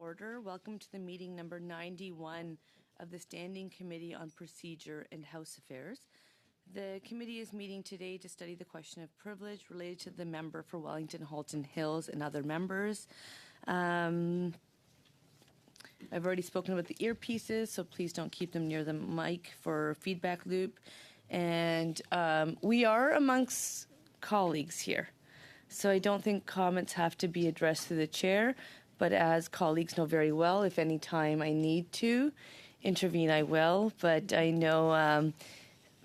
Order. Welcome to the meeting number 91 of the Standing Committee on Procedure and House Affairs. The committee is meeting today to study the question of privilege related to the member for Wellington Halton Hills and other members. I've already spoken about the earpieces, so please don't keep them near the mic for feedback loop. And we are amongst colleagues here, so I don't think comments have to be addressed to the chair. But as colleagues know very well, if any time I need to intervene, I will. But I know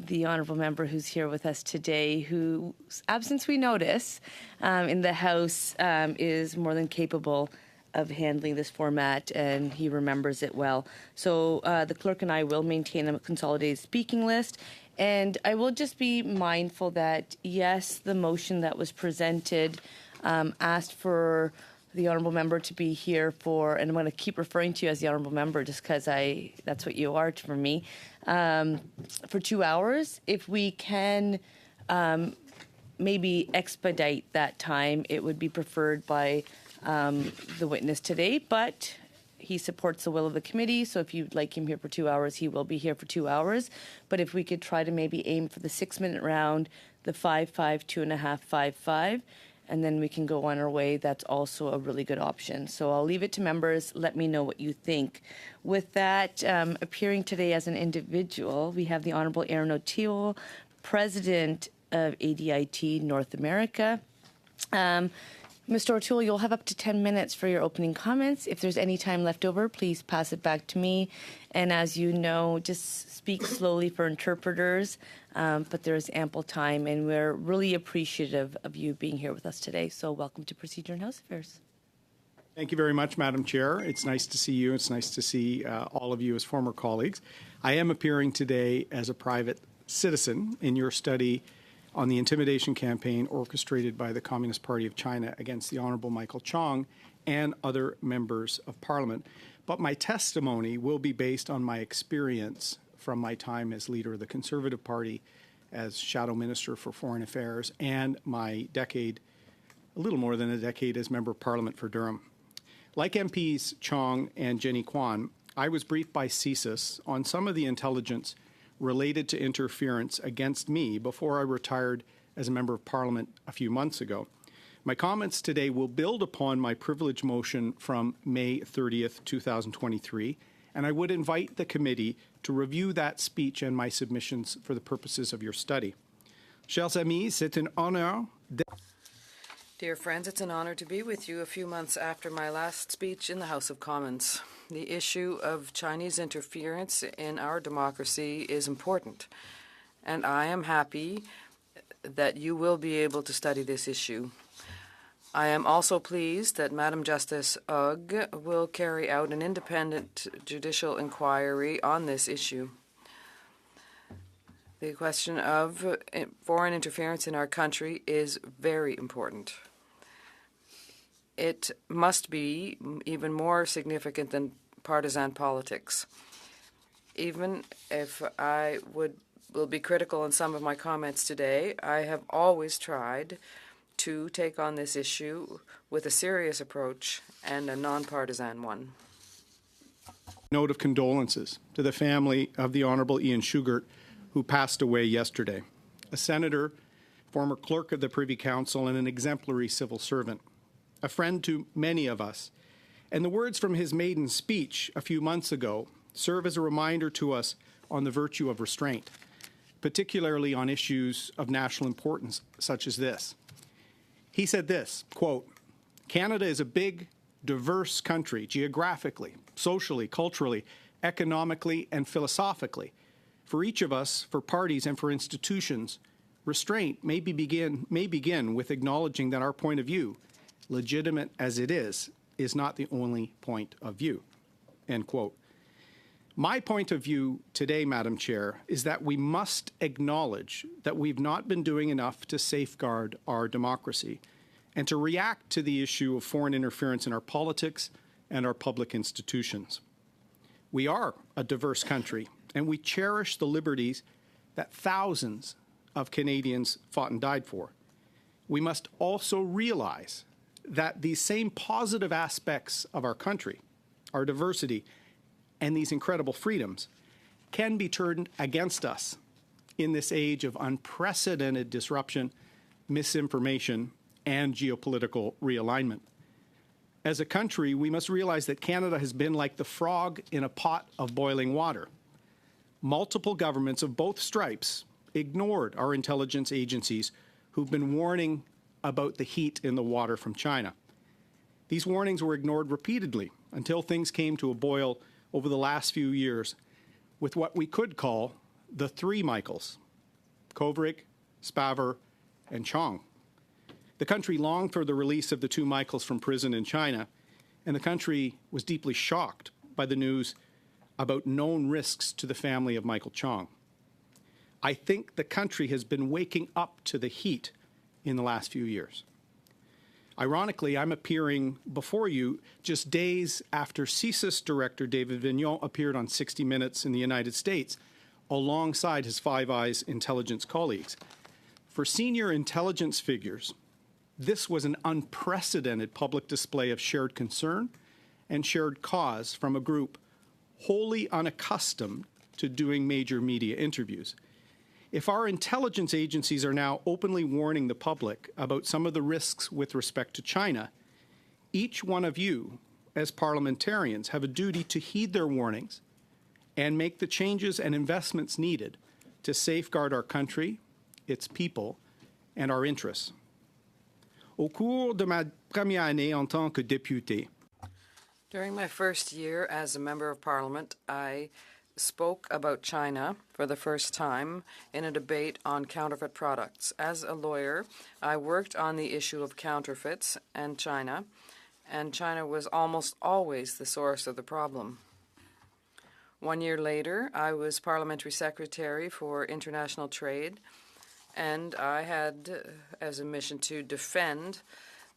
the honourable member who's here with us today, whose absence we notice in the House, is more than capable of handling this format, and he remembers it well. So the clerk and I will maintain a consolidated speaking list. And I will just be mindful that, yes, the motion that was presented asked for the honourable member to be here for, and I'm going to keep referring to you as the honourable member just because that's what you are for me, for 2 hours. If we can maybe expedite that time, it would be preferred by the witness today, but he supports the will of the committee, so if you'd like him here for 2 hours, he will be here for 2 hours. But if we could try to maybe aim for the 6-minute round, the 5-5, 2.5, 5-5, and then we can go on our way, that's also a really good option. So I'll leave it to members. Let me know what you think. With that, appearing today as an individual, we have the Honourable Aaron O'Toole, President of ADIT North America. Mr. O'Toole, you'll have up to 10 minutes for your opening comments. If there's any time left over, please pass it back to me. And as you know, just speak slowly for interpreters, but there's ample time, and we're really appreciative of you being here with us today. So welcome to Procedure and House Affairs. Thank you very much, Madam Chair. It's nice to see you. It's nice to see all of you as former colleagues. I am appearing today as a private citizen in your study on the intimidation campaign orchestrated by the Communist Party of China against the Honourable Michael Chong and other members of Parliament. But my testimony will be based on my experience from my time as leader of the Conservative Party, as Shadow Minister for Foreign Affairs, and my decade, a little more than a decade, as Member of Parliament for Durham. Like MPs Chong and Jenny Kwan, I was briefed by CSIS on some of the intelligence related to interference against me before I retired as a Member of Parliament a few months ago. My comments today will build upon my privilege motion from May 30th, 2023, and I would invite the committee to review that speech and my submissions for the purposes of your study. Chers amis, c'est un honneur. Dear friends, it's an honor to be with you a few months after my last speech in the House of Commons. The issue of Chinese interference in our democracy is important, and I am happy that you will be able to study this issue. I am also pleased that Madam Justice Ugg will carry out an independent judicial inquiry on this issue. The question of foreign interference in our country is very important. It must be even more significant than partisan politics. Even if I will be critical in some of my comments today, I have always tried to take on this issue with a serious approach and a nonpartisan one. Note of condolences to the family of the Honourable Ian Shugart, who passed away yesterday, a senator, former clerk of the Privy Council, and an exemplary civil servant, a friend to many of us. And the words from his maiden speech a few months ago serve as a reminder to us on the virtue of restraint, particularly on issues of national importance such as this. He said this, quote, "Canada is a big, diverse country geographically, socially, culturally, economically, and philosophically. For each of us, for parties and for institutions, restraint may begin with acknowledging that our point of view, legitimate as it is not the only point of view," end quote. My point of view today, Madam Chair, is that we must acknowledge that we've not been doing enough to safeguard our democracy and to react to the issue of foreign interference in our politics and our public institutions. We are a diverse country, and we cherish the liberties that thousands of Canadians fought and died for. We must also realize that these same positive aspects of our country our diversity, and these incredible freedoms can be turned against us in this age of unprecedented disruption, misinformation, and geopolitical realignment. As a country, we must realize that Canada has been like the frog in a pot of boiling water. Multiple governments of both stripes ignored our intelligence agencies who've been warning about the heat in the water from China. These warnings were ignored repeatedly until things came to a boil over the last few years with what we could call the three Michaels: Kovrig, Spavor, and Chong. The country longed for the release of the two Michaels from prison in China, and the country was deeply shocked by the news about known risks to the family of Michael Chong. I think the country has been waking up to the heat in the last few years. Ironically, I'm appearing before you just days after CSIS Director David Vignon appeared on 60 Minutes in the United States alongside his Five Eyes intelligence colleagues. For senior intelligence figures, this was an unprecedented public display of shared concern and shared cause from a group wholly unaccustomed to doing major media interviews. If our intelligence agencies are now openly warning the public about some of the risks with respect to China, each one of you, as parliamentarians, have a duty to heed their warnings and make the changes and investments needed to safeguard our country, its people, and our interests. Au cours de ma première année en tant que député, During my first year as a member of Parliament, I spoke about China for the first time in a debate on counterfeit products. As a lawyer, I worked on the issue of counterfeits and China was almost always the source of the problem. 1 year later, I was Parliamentary Secretary for International Trade, and I had as a mission to defend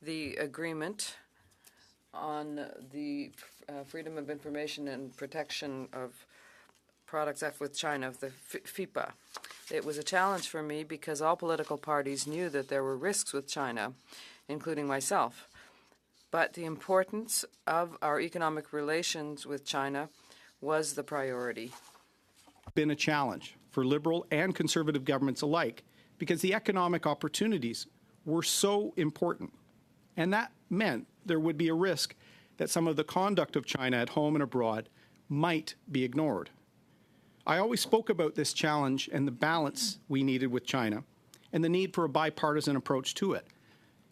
the agreement on the freedom of information and protection of products with China, the FIPA. It was a challenge for me because all political parties knew that there were risks with China, including myself. But the importance of our economic relations with China was the priority. been a challenge for Liberal and Conservative governments alike because the economic opportunities were so important. And that meant there would be a risk that some of the conduct of China at home and abroad might be ignored. I always spoke about this challenge and the balance we needed with China and the need for a bipartisan approach to it,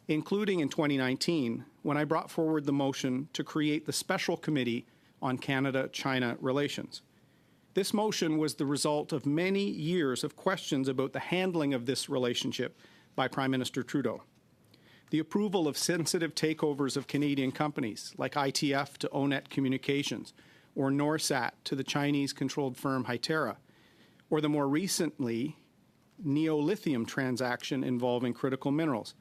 including in 2019 when I brought forward the motion to create the Special Committee on Canada-China Relations. This motion was the result of many years of questions about the handling of this relationship by Prime Minister Trudeau. The approval of sensitive takeovers of Canadian companies like ITF to Onet Communications or Norsat to the Chinese-controlled firm Hytera, or the more recently Neolithium transaction involving critical minerals.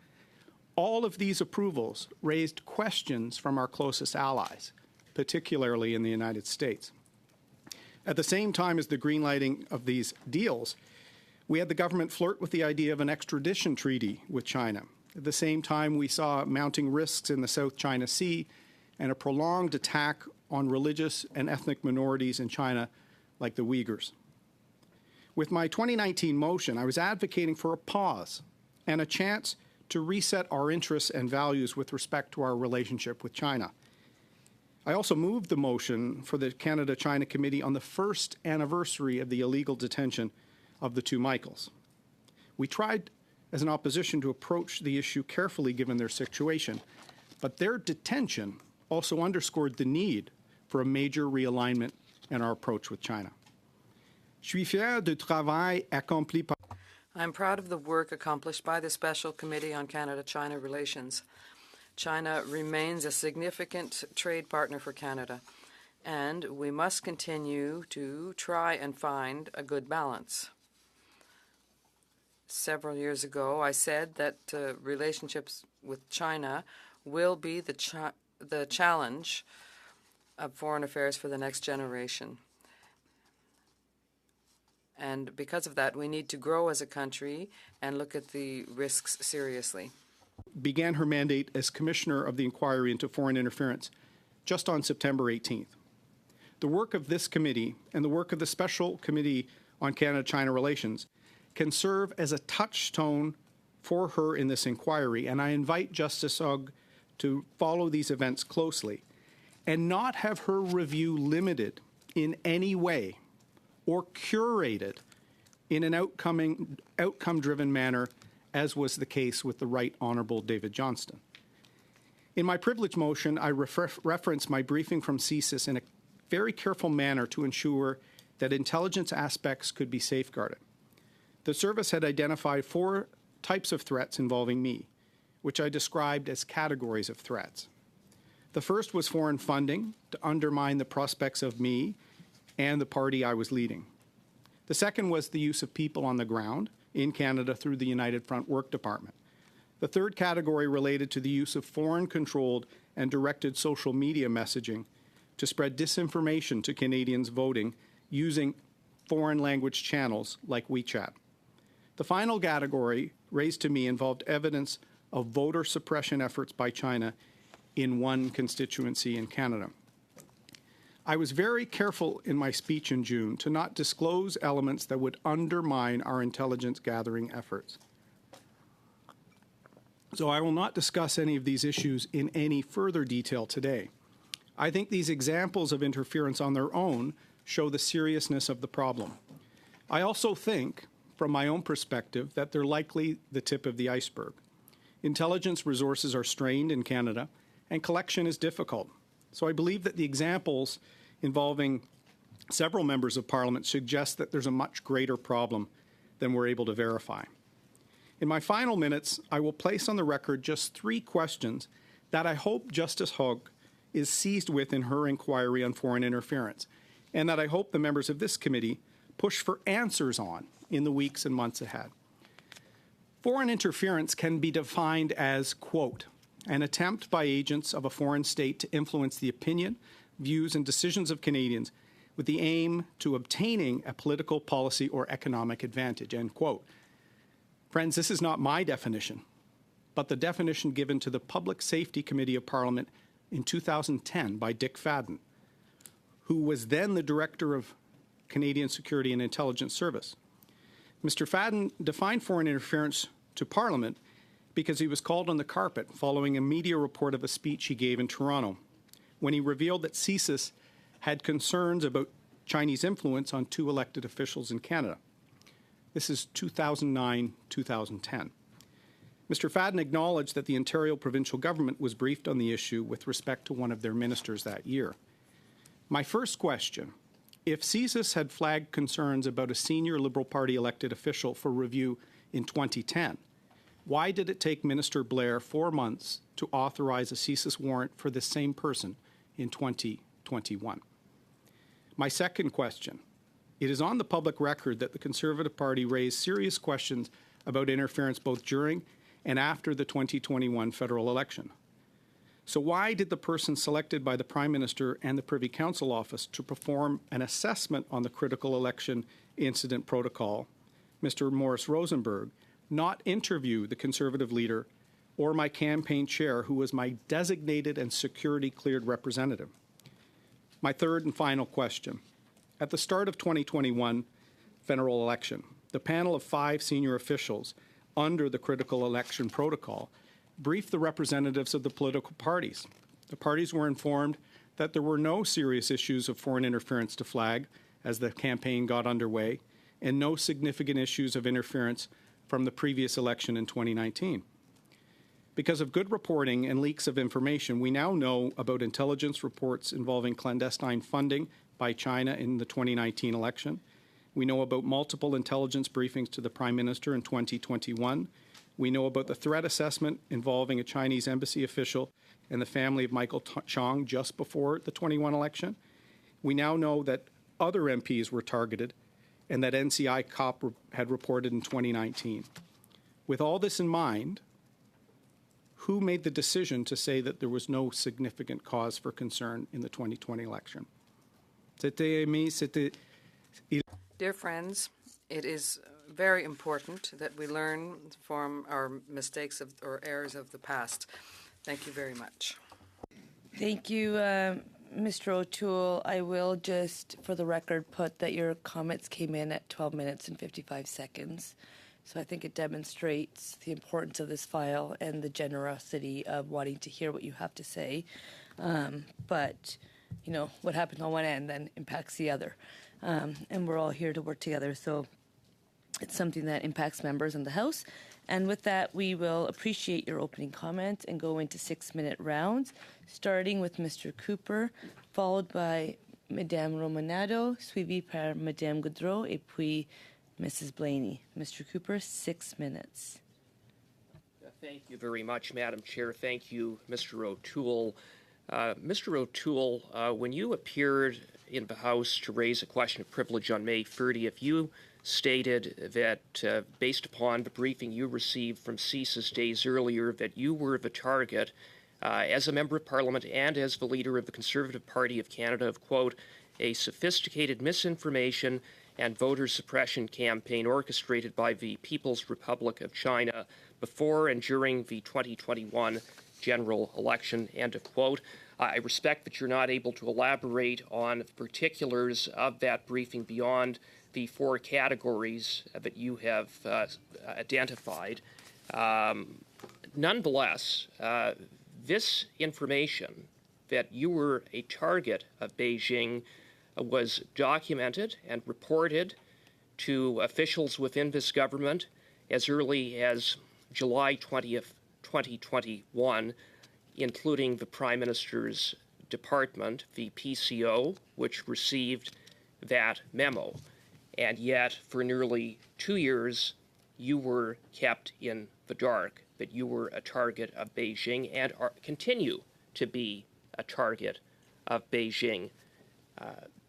All of these approvals raised questions from our closest allies, particularly in the United States. At the same time as the greenlighting of these deals, we had the government flirt with the idea of an extradition treaty with China. At the same time, we saw mounting risks in the South China Sea and a prolonged attack on religious and ethnic minorities in China, like the Uyghurs. With my 2019 motion, I was advocating for a pause and a chance to reset our interests and values with respect to our relationship with China. I also moved the motion for the Canada-China Committee on the first anniversary of the illegal detention of the two Michaels. We tried as an opposition to approach the issue carefully given their situation, but their detention also underscored the need for a major realignment in our approach with China. Je suis fier du travail accompli par I'm proud of the work accomplished by the Special Committee on Canada-China Relations. China remains a significant trade partner for Canada, and we must continue to try and find a good balance. Several years ago, I said that relationships with China will be the challenge of foreign affairs for the next generation. And because of that, we need to grow as a country and look at the risks seriously. began her mandate as Commissioner of the Inquiry into Foreign Interference just on September 18th. The work of this committee and the work of the Special Committee on Canada-China Relations can serve as a touchstone for her in this inquiry, and I invite Justice Ugg to follow these events closely and not have her review limited in any way or curated in an outcome-driven manner, as was the case with the Right Honourable David Johnston. In my privilege motion, I reference my briefing from CSIS in a very careful manner to ensure that intelligence aspects could be safeguarded. The service had identified 4 types of threats involving me, which I described as categories of threats. The first was foreign funding to undermine the prospects of me and the party I was leading. The second was the use of people on the ground in Canada through the United Front Work Department. The third category related to the use of foreign-controlled and directed social media messaging to spread disinformation to Canadians voting using foreign language channels like WeChat. The final category raised to me involved evidence of voter suppression efforts by China in one constituency in Canada. I was very careful in my speech in June to not disclose elements that would undermine our intelligence gathering efforts. So I will not discuss any of these issues in any further detail today. I think these examples of interference on their own show the seriousness of the problem. I also think, from my own perspective, that they're likely the tip of the iceberg. Intelligence resources are strained in Canada, and collection is difficult. So I believe that the examples involving several members of Parliament suggest that there's a much greater problem than we're able to verify. In my final minutes, I will place on the record just 3 questions that I hope Justice Hogg is seized with in her inquiry on foreign interference, and that I hope the members of this committee push for answers on in the weeks and months ahead. Foreign interference can be defined as, quote, an attempt by agents of a foreign state to influence the opinion, views, and decisions of Canadians with the aim to obtaining a political, policy, or economic advantage, end quote. Friends, this is not my definition, but the definition given to the Public Safety Committee of Parliament in 2010 by Dick Fadden, who was then the Director of Canadian Security and Intelligence Service. Mr. Fadden defined foreign interference to Parliament because he was called on the carpet following a media report of a speech he gave in Toronto, when he revealed that CSIS had concerns about Chinese influence on 2 elected officials in Canada. This is 2009-2010. Mr. Fadden acknowledged that the Ontario provincial government was briefed on the issue with respect to one of their ministers that year. My first question, if CSIS had flagged concerns about a senior Liberal Party elected official for review in 2010, why did it take Minister Blair 4 months to authorize a CSIS warrant for the same person in 2021? My second question, it is on the public record that the Conservative Party raised serious questions about interference both during and after the 2021 federal election. So why did the person selected by the Prime Minister and the Privy Council Office to perform an assessment on the critical election incident protocol, Mr. Morris Rosenberg, not interview the Conservative leader or my campaign chair, who was my designated and security-cleared representative? My third and final question. At the start of 2021 federal election, the panel of 5 senior officials under the critical election protocol briefed the representatives of the political parties. The parties were informed that there were no serious issues of foreign interference to flag as the campaign got underway, and no significant issues of interference from the previous election in 2019. Because of good reporting and leaks of information, we now know about intelligence reports involving clandestine funding by China in the 2019 election. We know about multiple intelligence briefings to the Prime Minister in 2021. We know about the threat assessment involving a Chinese embassy official and the family of Michael Chong just before the 21 election. We now know that other MPs were targeted and that NCI COP had reported in 2019. With all this in mind, who made the decision to say that there was no significant cause for concern in the 2020 election? Dear friends, it is very important that we learn from our mistakes or errors of the past. Thank you very much. Thank you, Mr. O'Toole, I will just, for the record, put that your comments came in at 12 minutes and 55 seconds. So I think it demonstrates the importance of this file and the generosity of wanting to hear what you have to say. But, you know, what happens on one end then impacts the other. And we're all here to work together. So it's something that impacts members in the House. And with that, we will appreciate your opening comments and go into 6-minute rounds, starting with Mr. Cooper, followed by Madame Romanado, suivi par Madame Goudreau, et puis Mrs. Blaney. Mr. Cooper, 6 minutes. Thank you very much, Madam Chair. Thank you, Mr. O'Toole. Mr. O'Toole, when you appeared in the House to raise a question of privilege on May 30th, you stated that based upon the briefing you received from CSIS days earlier, that you were the target as a member of Parliament and as the leader of the Conservative Party of Canada of, quote, a sophisticated misinformation and voter suppression campaign orchestrated by the People's Republic of China before and during the 2021 general election, end of quote. I respect that you're not able to elaborate on the particulars of that briefing beyond the 4 categories that you have identified. Nonetheless, this information that you were a target of Beijing was documented and reported to officials within this government as early as July 20th, 2021, including the Prime Minister's department, the PCO, which received that memo. And yet, for nearly 2 years, you were kept in the dark, that you were a target of Beijing and continue to be a target of Beijing.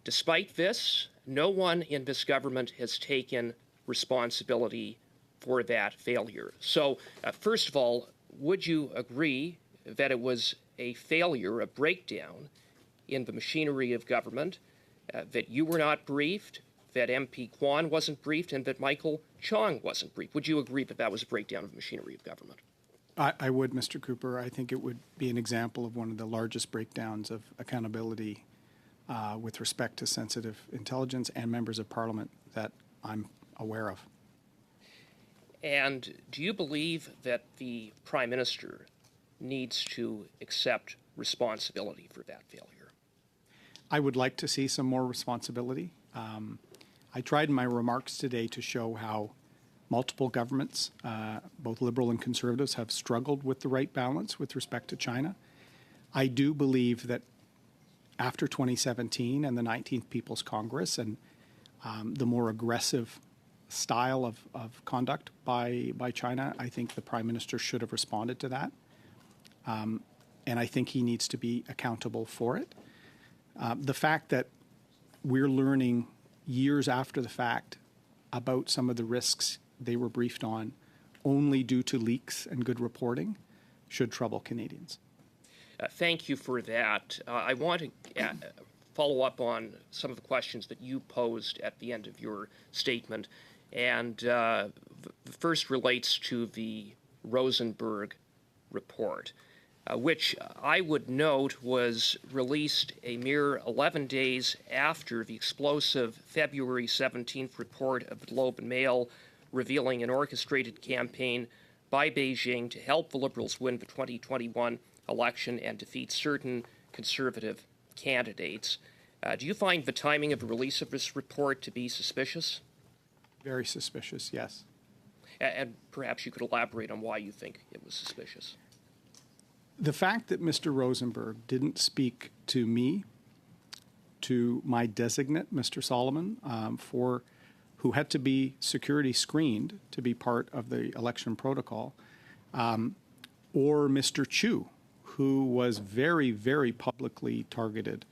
Despite this, no one in this government has taken responsibility for that failure. So, first of all, would you agree that it was a failure, a breakdown in the machinery of government, that you were not briefed, that MP Kwan wasn't briefed, and that Michael Chong wasn't briefed? Would you agree that that was a breakdown of the machinery of government? I would, Mr. Cooper. I think it would be an example of one of the largest breakdowns of accountability with respect to sensitive intelligence and members of Parliament that I'm aware of. And do you believe that the Prime Minister needs to accept responsibility for that failure? I would like to see some more responsibility. I tried in my remarks today to show how multiple governments, both Liberal and Conservatives, have struggled with the right balance with respect to China. I do believe that after 2017 and the 19th People's Congress and the more aggressive style of conduct by China, I think the Prime Minister should have responded to that. And I think he needs to be accountable for it. The fact that we're learning years after the fact about some of the risks they were briefed on only due to leaks and good reporting should trouble Canadians. Thank you for that. I want to follow up on some of the questions that you posed at the end of your statement. And the first relates to the Rosenberg report, which I would note was released a mere 11 days after the explosive February 17th report of the Globe and Mail revealing an orchestrated campaign by Beijing to help the Liberals win the 2021 election and defeat certain Conservative candidates. Do you find the timing of the release of this report to be suspicious? Very suspicious, yes. And perhaps you could elaborate on why you think it was suspicious. The fact that Mr. Rosenberg didn't speak to me, to my designate, Mr. Solomon, who had to be security screened to be part of the election protocol, or Mr. Chu, who was very, very publicly targeted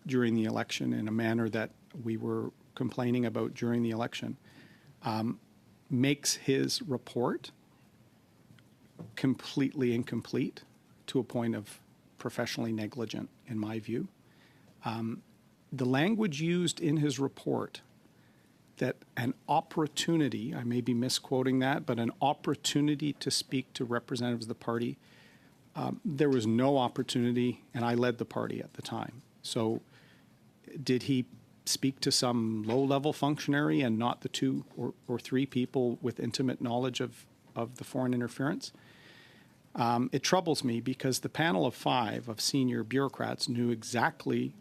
during the election in a manner that we were complaining about during the election, makes his report completely incomplete to a point of professionally negligent, in my view. The language used in his report, that an opportunity, I may be misquoting that, but an opportunity to speak to representatives of the party, there was no opportunity, and I led the party at the time. So did he speak to some low-level functionary and not the two or three people with intimate knowledge of the foreign interference? It troubles me because the panel of 5 of senior bureaucrats knew exactly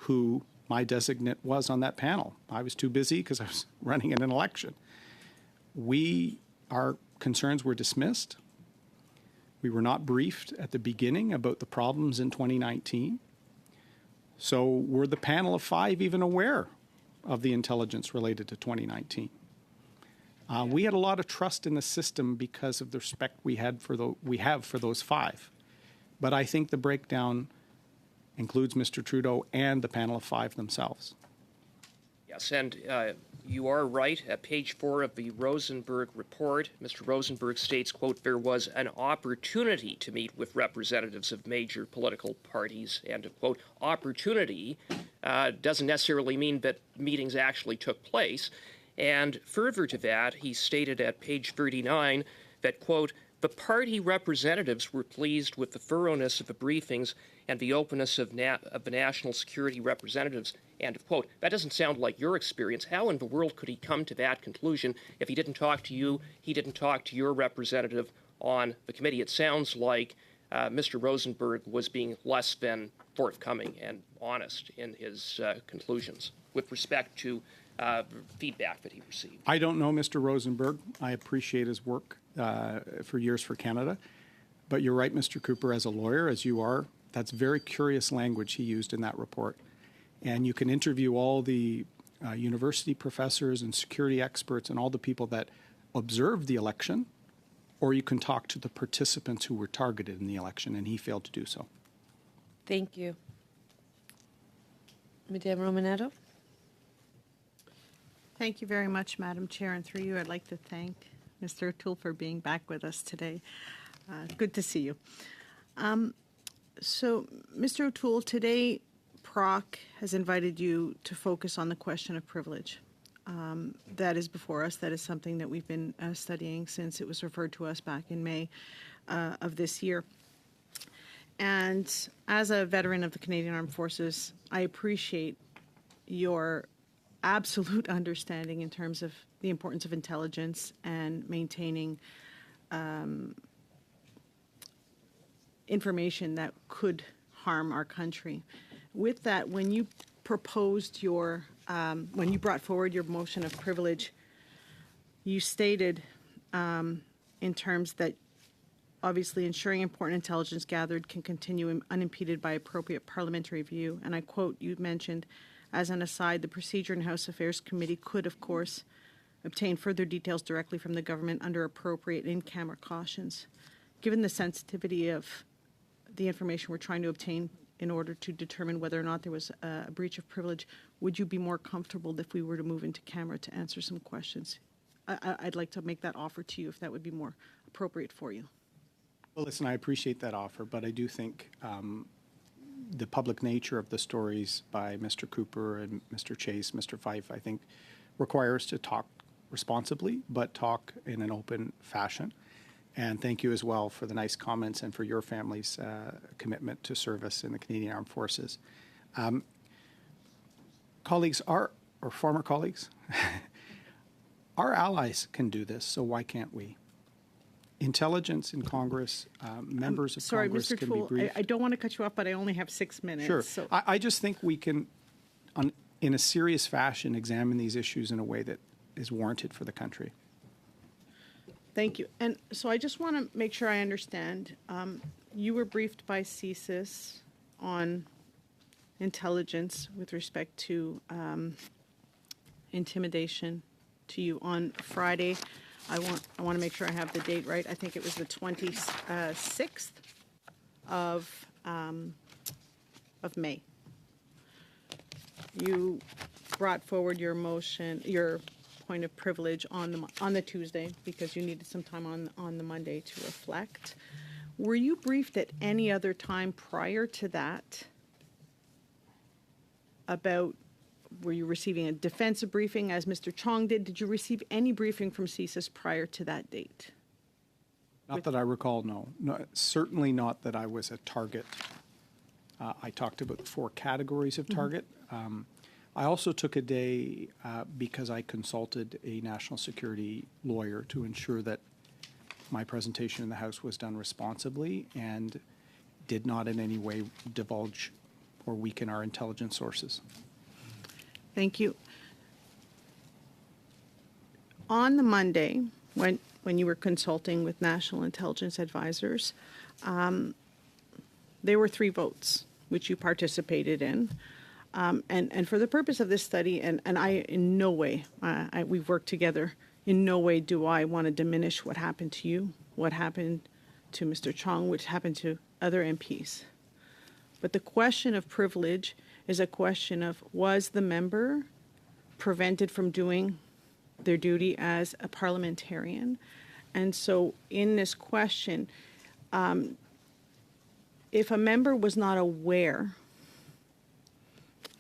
who my designate was on that panel. I was too busy because I was running in an election. Our concerns were dismissed. We were not briefed at the beginning about the problems in 2019. So were the panel of 5 even aware of the intelligence related to 2019? We had a lot of trust in the system because of the respect we have for those 5. But I think the breakdown includes Mr. Trudeau and the panel of 5 themselves. Yes, and you are right. At page 4 of the Rosenberg report, Mr. Rosenberg states, quote, there was an opportunity to meet with representatives of major political parties, and, quote, opportunity doesn't necessarily mean that meetings actually took place. And further to that, he stated at page 39 that, quote, the party representatives were pleased with the thoroughness of the briefings and the openness of the national security representatives, end of quote. That doesn't sound like your experience. How in the world could he come to that conclusion if he didn't talk to you, he didn't talk to your representative on the committee? It sounds like Mr. Rosenberg was being less than forthcoming and honest in his conclusions with respect to feedback that he received. I don't know Mr. Rosenberg. I appreciate his work for years for Canada. But you're right, Mr. Cooper, as a lawyer, as you are, that's very curious language he used in that report. And you can interview all the university professors and security experts and all the people that observed the election, or you can talk to the participants who were targeted in the election, and he failed to do so. Thank you. Madame Romanetto? Thank you very much, Madam Chair, and through you, I'd like to thank Mr. O'Toole for being back with us today. Good to see you. So, Mr. O'Toole, today PROC has invited you to focus on the question of privilege. That is before us. That is something that we've been studying since it was referred to us back in May of this year. And as a veteran of the Canadian Armed Forces, I appreciate your absolute understanding in terms of the importance of intelligence and maintaining information that could harm our country. With that, when you proposed when you brought forward your motion of privilege, you stated in terms that obviously ensuring important intelligence gathered can continue unimpeded by appropriate parliamentary review. And I quote, you mentioned, as an aside, the Procedure and House Affairs Committee could, of course, obtain further details directly from the government under appropriate in-camera cautions. Given the sensitivity of the information we're trying to obtain in order to determine whether or not there was a breach of privilege, would you be more comfortable if we were to move into camera to answer some questions? I'd like to make that offer to you if that would be more appropriate for you. Well, listen, I appreciate that offer, but I do think the public nature of the stories by Mr. Cooper and Mr. Chase, Mr. Fife, I think requires to talk responsibly, but talk in an open fashion. And thank you as well for the nice comments and for your family's commitment to service in the Canadian Armed Forces. Colleagues, or former colleagues, our allies can do this, so why can't we? Intelligence in Congress, members of Congress Mr. can Toole, be briefed. I don't want to cut you off, but I only have 6 minutes. Sure. So. I just think we can, in a serious fashion, examine these issues in a way that is warranted for the country. Thank you. And so I just want to make sure I understand. You were briefed by CSIS on intelligence with respect to intimidation to you on Friday. I want to make sure I have the date right. I think it was the 26th of May. You brought forward your motion, your point of privilege on the Tuesday because you needed some time on the Monday to reflect. Were you briefed at any other time prior to that about, were you receiving a defensive briefing as Mr. Chong did? Did you receive any briefing from CSIS prior to that date? Not that I recall, no. Certainly not that I was a target I talked about the 4 categories of target. I also took a day because I consulted a national security lawyer to ensure that my presentation in the House was done responsibly and did not in any way divulge or weaken our intelligence sources. Thank you. On the Monday, when you were consulting with national intelligence advisors, there were 3 votes which you participated in. And for the purpose of this study, and I in no way, we've worked together, in no way do I want to diminish what happened to you, what happened to Mr. Chong, which happened to other MPs. But the question of privilege is a question of, was the member prevented from doing their duty as a parliamentarian? And so in this question, if a member was not aware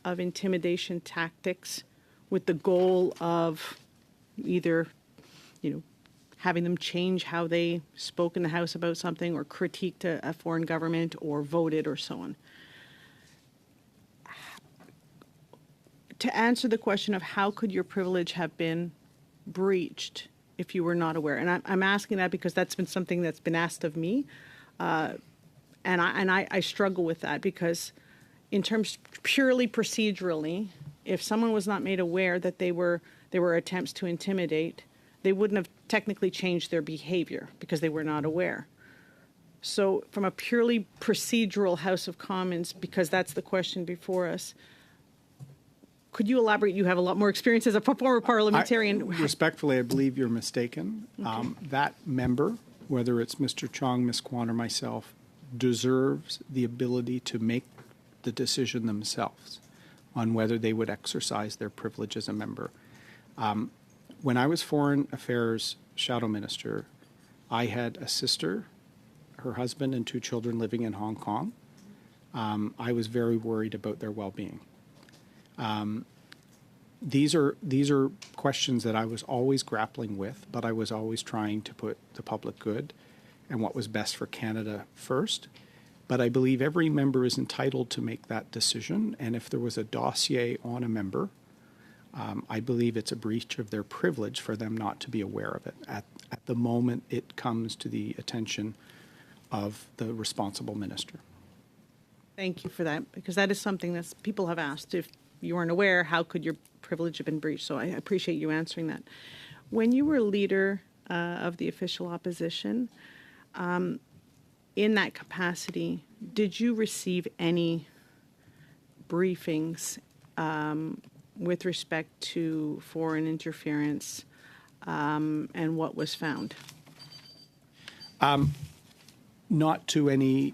of intimidation tactics with the goal of either, having them change how they spoke in the House about something or critiqued a foreign government or voted or so on. To answer the question of how could your privilege have been breached if you were not aware, and I'm asking that because that's been something that's been asked of me, and I struggle with that because in terms purely procedurally, if someone was not made aware that there were attempts to intimidate, they wouldn't have technically changed their behavior because they were not aware. So from a purely procedural House of Commons, because that's the question before us, could you elaborate? You have a lot more experience as a former parliamentarian. Respectfully, I believe you're mistaken. Okay. That member, whether it's Mr. Chong, Ms. Kwan, or myself, deserves the ability to make the decision themselves on whether they would exercise their privilege as a member. When I was Foreign Affairs Shadow Minister, I had a sister, her husband, and 2 children living in Hong Kong. I was very worried about their well-being. These are questions that I was always grappling with, but I was always trying to put the public good and what was best for Canada first. But I believe every member is entitled to make that decision, and if there was a dossier on a member, I believe it's a breach of their privilege for them not to be aware of it at the moment it comes to the attention of the responsible minister. Thank you for that, because that is something that people have asked. If you weren't aware, how could your privilege have been breached? So I appreciate you answering that. When you were leader of the official opposition, in that capacity, did you receive any briefings with respect to foreign interference and what was found? Not to any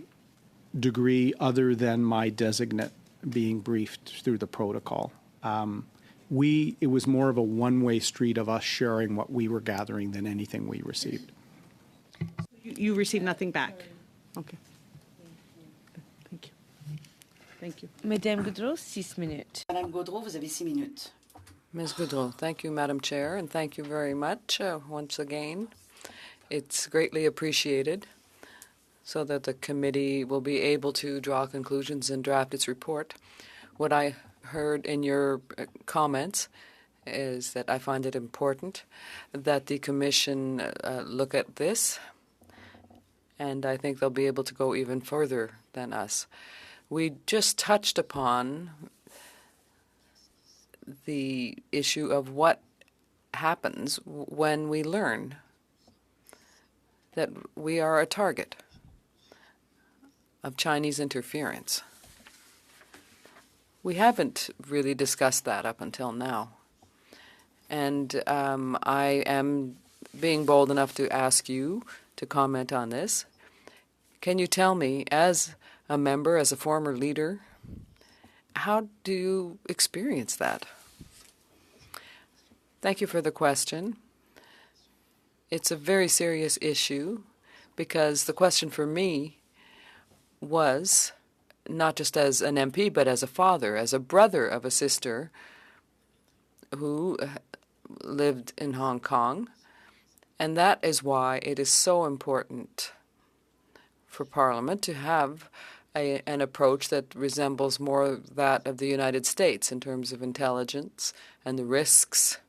degree other than my designate being briefed through the protocol. It was more of a one-way street of us sharing what we were gathering than anything we received. You received nothing back? Okay. Thank you. Thank you. Madame Goudreau, 6 minutes. Madame Gaudreau, vous avez 6 minutes. Ms. Goudreau, thank you, Madam Chair, and thank you very much once again. It's greatly appreciated so that the committee will be able to draw conclusions and draft its report. What I heard in your comments is that I find it important that the Commission look at this, and I think they'll be able to go even further than us. We just touched upon the issue of what happens when we learn that we are a target of Chinese interference. We haven't really discussed that up until now. And I am being bold enough to ask you to comment on this. Can you tell me, as a member, as a former leader, how do you experience that? Thank you for the question. It's a very serious issue because the question for me was, not just as an MP, but as a father, as a brother of a sister who lived in Hong Kong. And that is why it is so important for Parliament to have an approach that resembles more that of the United States in terms of intelligence and the risks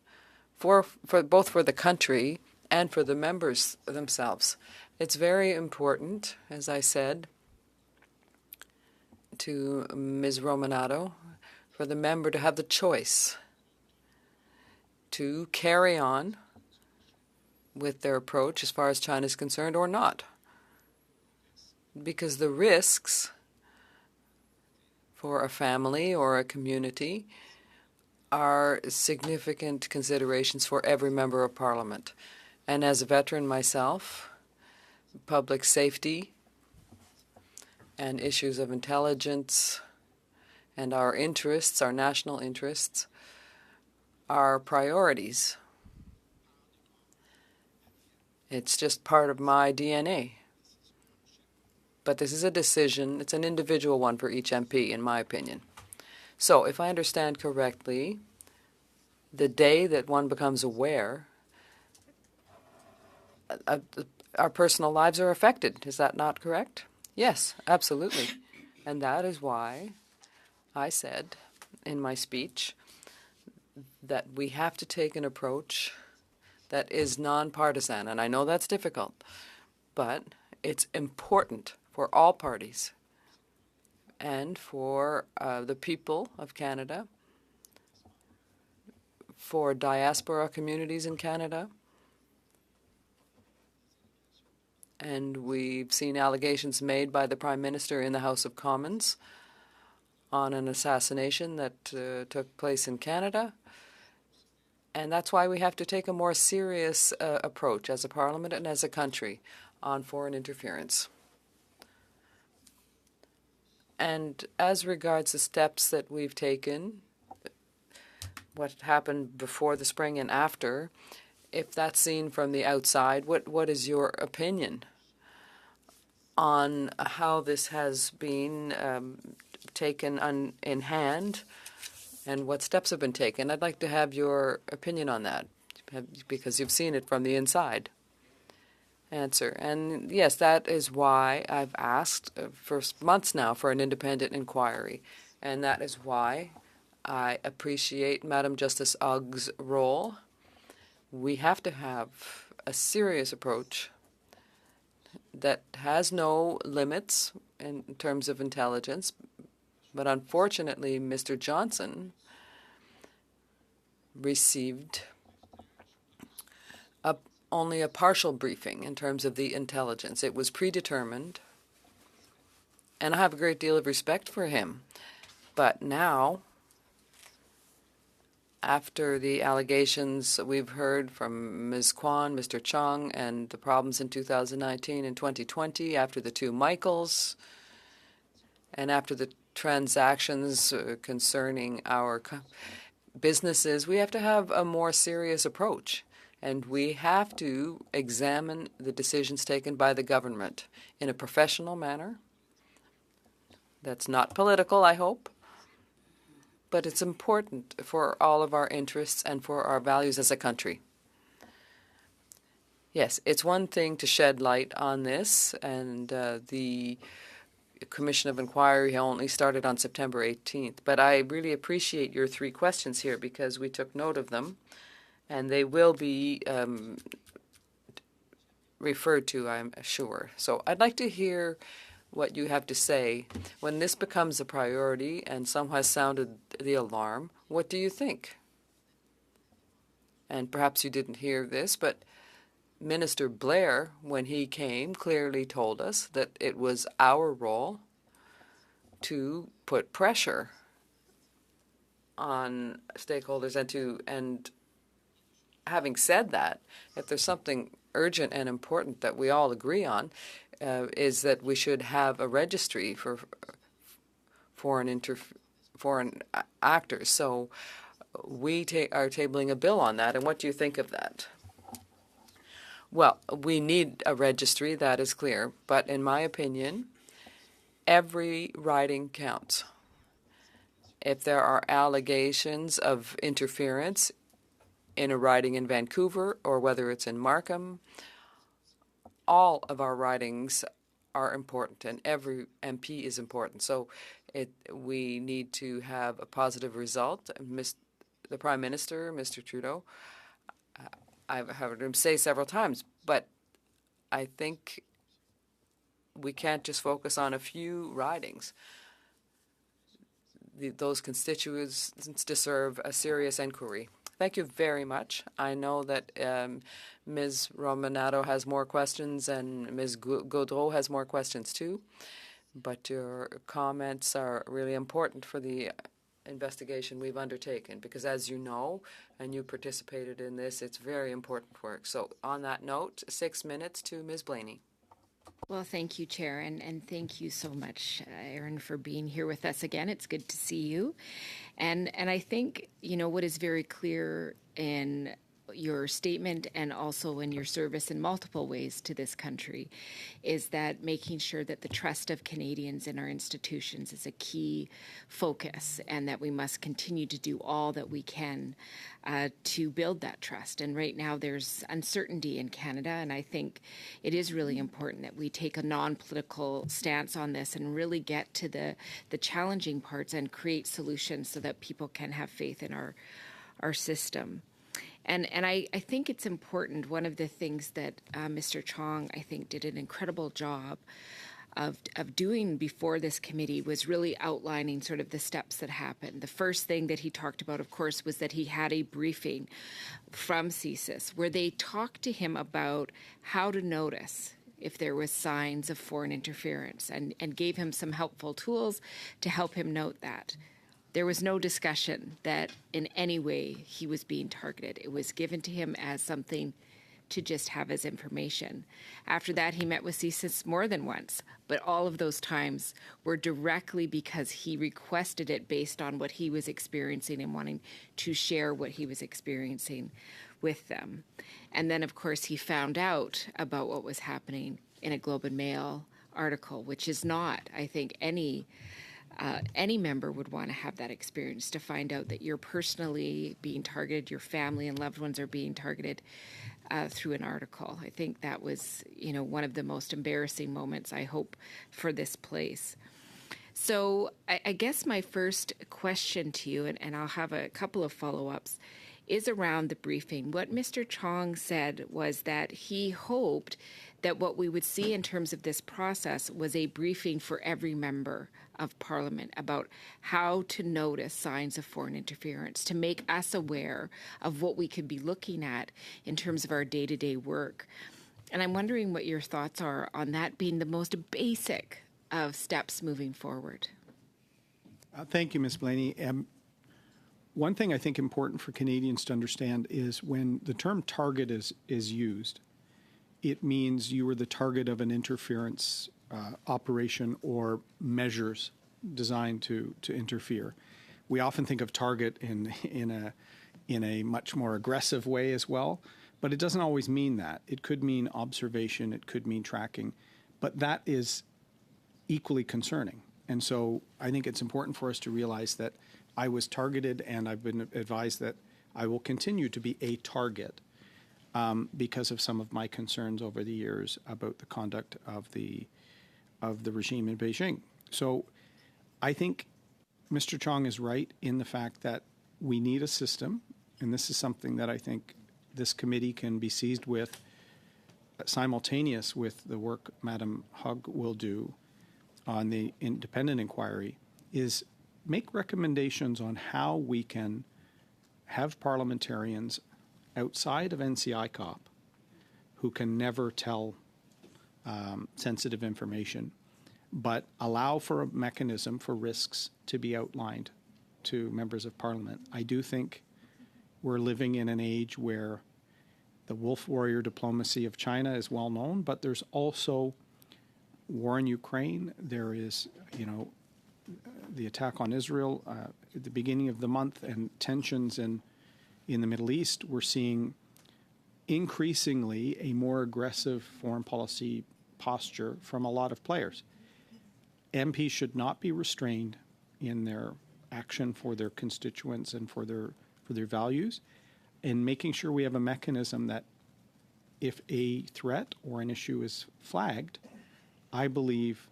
for both for the country and for the members themselves. It's very important, as I said to Ms. Romanato, for the member to have the choice to carry on with their approach as far as China is concerned or not. Because the risks for a family or a community are significant considerations for every member of Parliament. And as a veteran myself, public safety and issues of intelligence and our interests, our national interests, are priorities. It's just part of my DNA. But this is a decision, it's an individual one for each MP, in my opinion. So, if I understand correctly, the day that one becomes aware, our personal lives are affected. Is that not correct? Yes, absolutely. And that is why I said in my speech that we have to take an approach that is nonpartisan. And I know that's difficult, but it's important for all parties and for the people of Canada, for diaspora communities in Canada. And we've seen allegations made by the Prime Minister in the House of Commons on an assassination that took place in Canada. And that's why we have to take a more serious approach as a parliament and as a country on foreign interference. And as regards the steps that we've taken, what happened before the spring and after, if that's seen from the outside, what is your opinion on how this has been taken in hand and what steps have been taken? I'd like to have your opinion on that because you've seen it from the inside. Answer. And yes, that is why I've asked for months now for an independent inquiry. And that is why I appreciate Madam Justice Ogg's role. We have to have a serious approach that has no limits in terms of intelligence. But unfortunately, Mr. Johnson received only a partial briefing in terms of the intelligence. It was predetermined, and I have a great deal of respect for him. But now, after the allegations we've heard from Ms. Kwan, Mr. Chung, and the problems in 2019 and 2020, after the two Michaels, and after the transactions concerning our businesses, we have to have a more serious approach. And we have to examine the decisions taken by the government in a professional manner. That's not political, I hope. But it's important for all of our interests and for our values as a country. Yes, it's one thing to shed light on this, and the Commission of Inquiry only started on September 18th. But I really appreciate your three questions here because we took note of them. And they will be referred to, I'm sure. So I'd like to hear what you have to say. When this becomes a priority and someone has sounded the alarm, what do you think? And perhaps you didn't hear this, but Minister Blair, when he came, clearly told us that it was our role to put pressure on stakeholders and having said that, if there's something urgent and important that we all agree on, is that we should have a registry for foreign actors. So we are tabling a bill on that. And what do you think of that? Well, we need a registry, that is clear. But in my opinion, every writing counts. If there are allegations of interference in a riding in Vancouver or whether it's in Markham, all of our ridings are important, and every MP is important. So we need to have a positive result. The Prime Minister, Mr. Trudeau, I've heard him say several times, but I think we can't just focus on a few ridings. Those constituents deserve a serious inquiry. Thank you very much. I know that Ms. Romanado has more questions and Ms. Gaudreau has more questions too, but your comments are really important for the investigation we've undertaken, because as you know, and you participated in this, it's very important work. So on that note, 6 minutes to Ms. Blaney. Well, thank you, Chair, and thank you so much, Aaron, for being here with us again. It's good to see you. And I think, what is very clear in your statement and also in your service in multiple ways to this country is that making sure that the trust of Canadians in our institutions is a key focus, and that we must continue to do all that we can to build that trust. And right now there's uncertainty in Canada, and I think it is really important that we take a non-political stance on this and really get to the challenging parts and create solutions so that people can have faith in our system. And I think it's important. One of the things that Mr. Chong, I think, did an incredible job of doing before this committee was really outlining sort of the steps that happened. The first thing that he talked about, of course, was that he had a briefing from CSIS where they talked to him about how to notice if there was signs of foreign interference, and gave him some helpful tools to help him note that. There was no discussion that in any way he was being targeted. It was given to him as something to just have as information. After that, he met with CSIS more than once, but all of those times were directly because he requested it based on what he was experiencing and wanting to share what he was experiencing with them. And then, of course, he found out about what was happening in a Globe and Mail article, which is not, I think, any member would want to have that experience, to find out that you're personally being targeted, your family and loved ones are being targeted through an article. I think that was, one of the most embarrassing moments, I hope, for this place. So I guess my first question to you, and I'll have a couple of follow-ups, is around the briefing. What Mr. Chong said was that he hoped that what we would see in terms of this process was a briefing for every member of Parliament about how to notice signs of foreign interference, to make us aware of what we could be looking at in terms of our day-to-day work. And I'm wondering what your thoughts are on that being the most basic of steps moving forward. Thank you, Ms. Blaney. One thing I think important for Canadians to understand is when the term target is used, it means you were the target of an interference operation or measures designed to interfere. We often think of target in a much more aggressive way as well, but it doesn't always mean that. It could mean observation, it could mean tracking, but that is equally concerning. And so I think it's important for us to realize that I was targeted, and I've been advised that I will continue to be a target because of some of my concerns over the years about the conduct of the regime in Beijing. So I think Mr. Chong is right in the fact that we need a system, and this is something that I think this committee can be seized with simultaneous with the work Madam Hogg will do on the independent inquiry, is make recommendations on how we can have parliamentarians outside of NCICOP who can never tell sensitive information, but allow for a mechanism for risks to be outlined to members of Parliament. I do think we're living in an age where the wolf warrior diplomacy of China is well known, but there's also war in Ukraine. There is, the attack on Israel at the beginning of the month, and tensions in the Middle East. We're seeing increasingly a more aggressive foreign policy posture from a lot of players. MPs should not be restrained in their action for their constituents and for their values, and making sure we have a mechanism that if a threat or an issue is flagged, I believe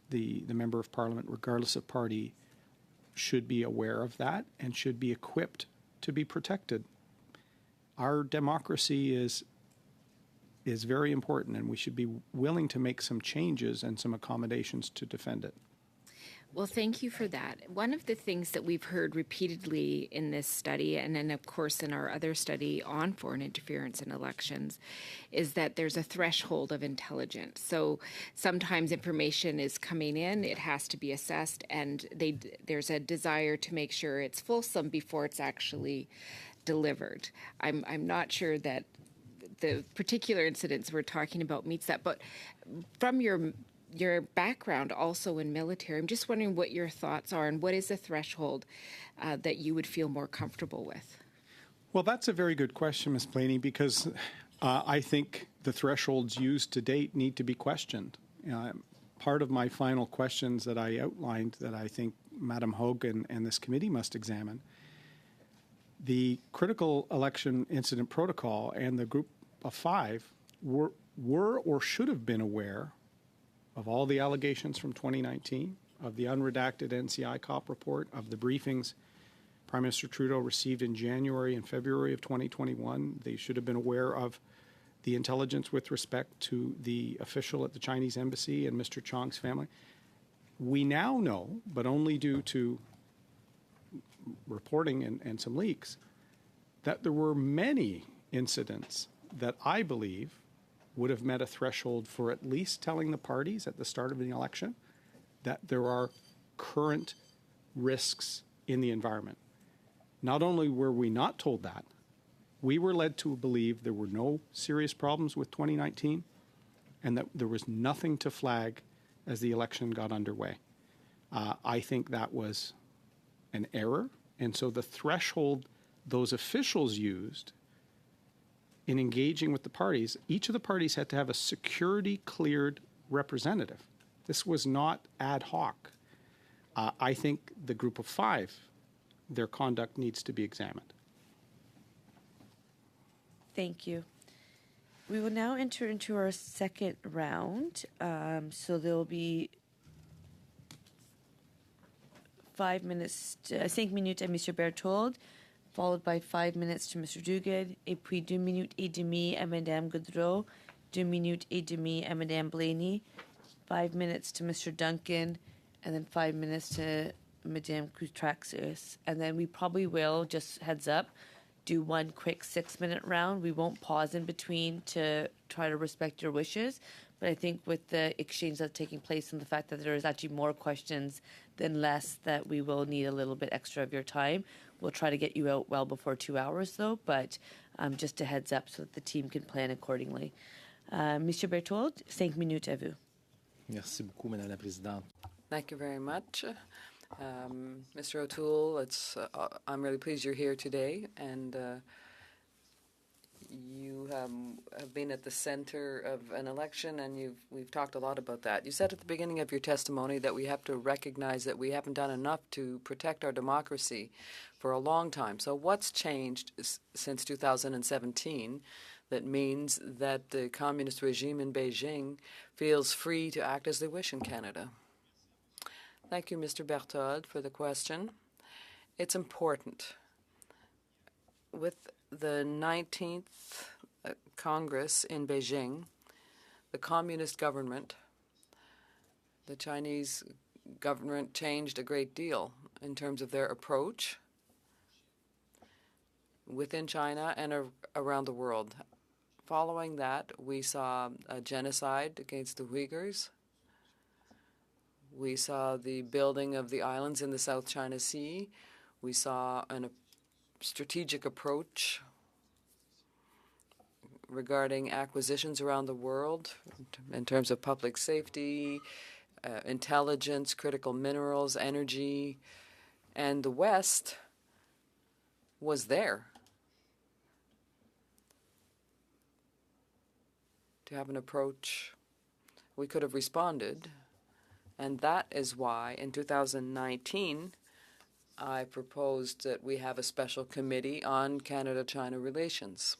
the Member of Parliament, regardless of party, should be aware of that and should be equipped to be protected. Our democracy is very important, and we should be willing to make some changes and some accommodations to defend it. Well, thank you for that. One of the things that we've heard repeatedly in this study, and then, of course, in our other study on foreign interference in elections, is that there's a threshold of intelligence. So sometimes information is coming in, it has to be assessed, and there's a desire to make sure it's fulsome before it's actually delivered. I'm not sure that the particular incidents we're talking about meets that, but from your background also in military, I'm just wondering what your thoughts are and what is the threshold that you would feel more comfortable with? Well, that's a very good question, Ms. Blaney, because I think the thresholds used to date need to be questioned. Part of my final questions that I outlined that I think Madam Hogan and this committee must examine, the critical election incident protocol and the group of 5 were or should have been aware of all the allegations from 2019, of the unredacted NCI COP report, of the briefings Prime Minister Trudeau received in January and February of 2021. They should have been aware of the intelligence with respect to the official at the Chinese embassy and Mr. Chong's family. We now know, but only due to reporting and some leaks, that there were many incidents that I believe would have met a threshold for at least telling the parties at the start of the election that there are current risks in the environment. Not only were we not told that, we were led to believe there were no serious problems with 2019 and that there was nothing to flag as the election got underway. I think that was an error, and so the threshold those officials used in engaging with the parties, each of the parties had to have a security-cleared representative. This was not ad hoc. I think the group of 5, their conduct needs to be examined. Thank you. We will now enter into our second round. So there will be 5 minutes, 5 minutes à M. Berthold, followed by 5 minutes to Mr. Duguid, et puis 2 minutes et demie à Madame Goudreau, 2 minutes et demie à Madame Blaney, 5 minutes to Mr. Duncan, and then 5 minutes to Madame Koutraxis. And then we probably will, just heads up, do one quick 6-minute round. We won't pause in between to try to respect your wishes. But I think with the exchange that's taking place and the fact that there is actually more questions than less, that we will need a little bit extra of your time. We'll try to get you out well before 2 hours, though, but just a heads up so that the team can plan accordingly. Monsieur Berthold, 5 minutes à vous. Merci beaucoup, Madame la Présidente. Thank you very much. Mr. O'Toole, I'm really pleased you're here today, and you have been at the center of an election, and we've talked a lot about that. You said at the beginning of your testimony that we have to recognize that we haven't done enough to protect our democracy for a long time. So what's changed since 2017 that means that the communist regime in Beijing feels free to act as they wish in Canada? Thank you, Mr. Berthold, for the question. It's important. With the 19th Congress in Beijing, the communist government, the Chinese government changed a great deal in terms of their approach within China and around the world. Following that, we saw a genocide against the Uyghurs. We saw the building of the islands in the South China Sea. We saw a strategic approach regarding acquisitions around the world in terms of public safety, intelligence, critical minerals, energy, and the West was there to have an approach. We could have responded. And that is why in 2019, I proposed that we have a special committee on Canada-China relations.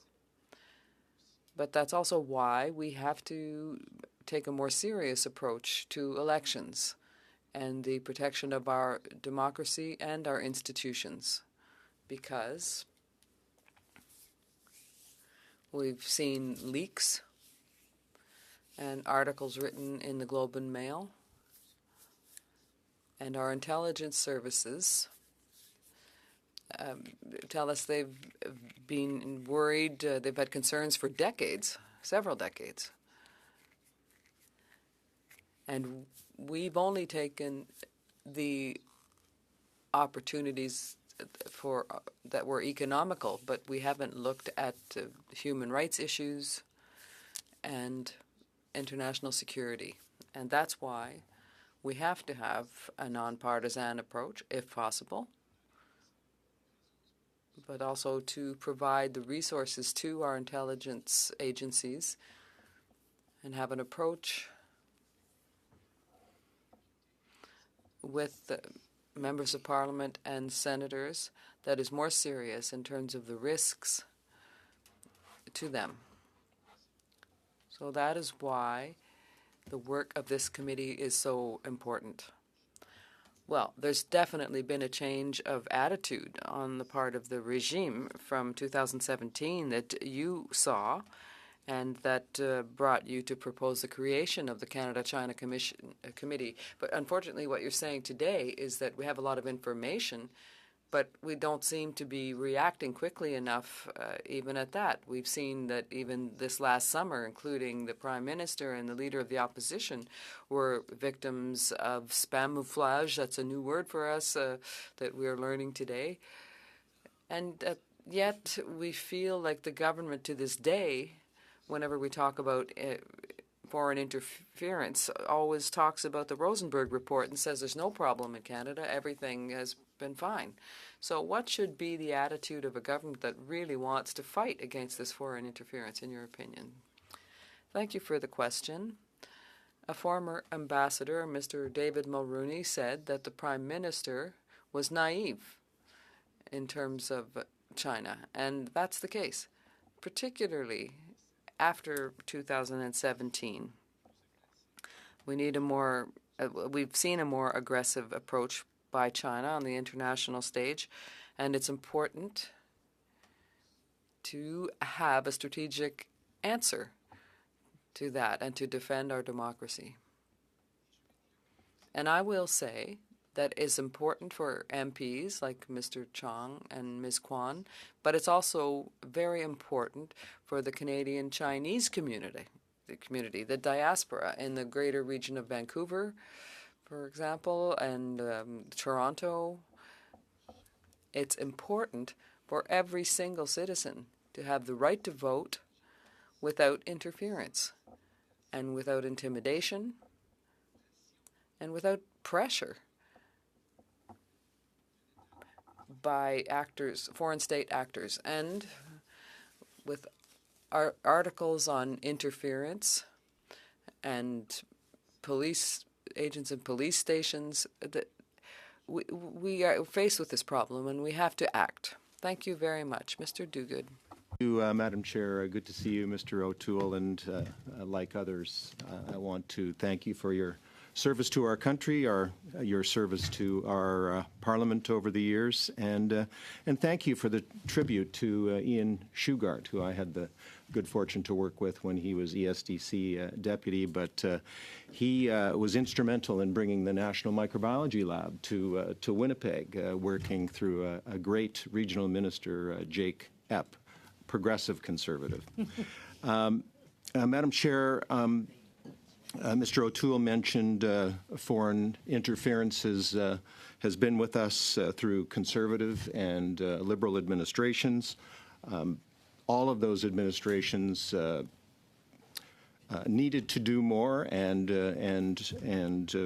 But that's also why we have to take a more serious approach to elections and the protection of our democracy and our institutions, because we've seen leaks and articles written in the Globe and Mail, and our intelligence services tell us they've been worried, they've had concerns for decades, several decades. And we've only taken the opportunities for that were economical, but we haven't looked at human rights issues and international security. And that's why we have to have a nonpartisan approach, if possible, but also to provide the resources to our intelligence agencies and have an approach with the members of parliament and senators that is more serious in terms of the risks to them. So that is why the work of this committee is so important. Well, there's definitely been a change of attitude on the part of the regime from 2017 that you saw, and that brought you to propose the creation of the Canada-China Committee. But unfortunately, what you're saying today is that we have a lot of information, but we don't seem to be reacting quickly enough even at that. We've seen that even this last summer, including the Prime Minister and the Leader of the Opposition, were victims of spamouflage. That's a new word for us that we're learning today. And yet we feel like the government to this day, whenever we talk about foreign interference, always talks about the Rosenberg report and says there's no problem in Canada, everything has been fine. So what should be the attitude of a government that really wants to fight against this foreign interference, in your opinion? Thank you for the question. A former ambassador, Mr. David Mulrooney, said that the Prime Minister was naive in terms of China, and that's the case, particularly after 2017. We need a more, we've seen a more aggressive approach by China on the international stage, and it's important to have a strategic answer to that and to defend our democracy. And I will say that is important for MPs like Mr. Chong and Ms. Kwan, but it's also very important for the Canadian Chinese community, the diaspora in the greater region of Vancouver, for example, and Toronto. It's important for every single citizen to have the right to vote without interference and without intimidation and without pressure by actors, foreign state actors, and with our articles on interference and police agents and police stations, that we are faced with this problem and we have to act. Thank you very much. Mr. Duguid. Thank you, Madam Chair. Good to see you, Mr. O'Toole, and like others, I want to thank you for your service to our country, your service to our Parliament over the years, and thank you for the tribute to Ian Shugart, who I had the good fortune to work with when he was ESDC deputy, but he was instrumental in bringing the National Microbiology Lab to Winnipeg, working through a great regional minister, Jake Epp, progressive conservative. Madam Chair, Mr. O'Toole mentioned foreign interference has been with us through conservative and liberal administrations. All of those administrations needed to do more, and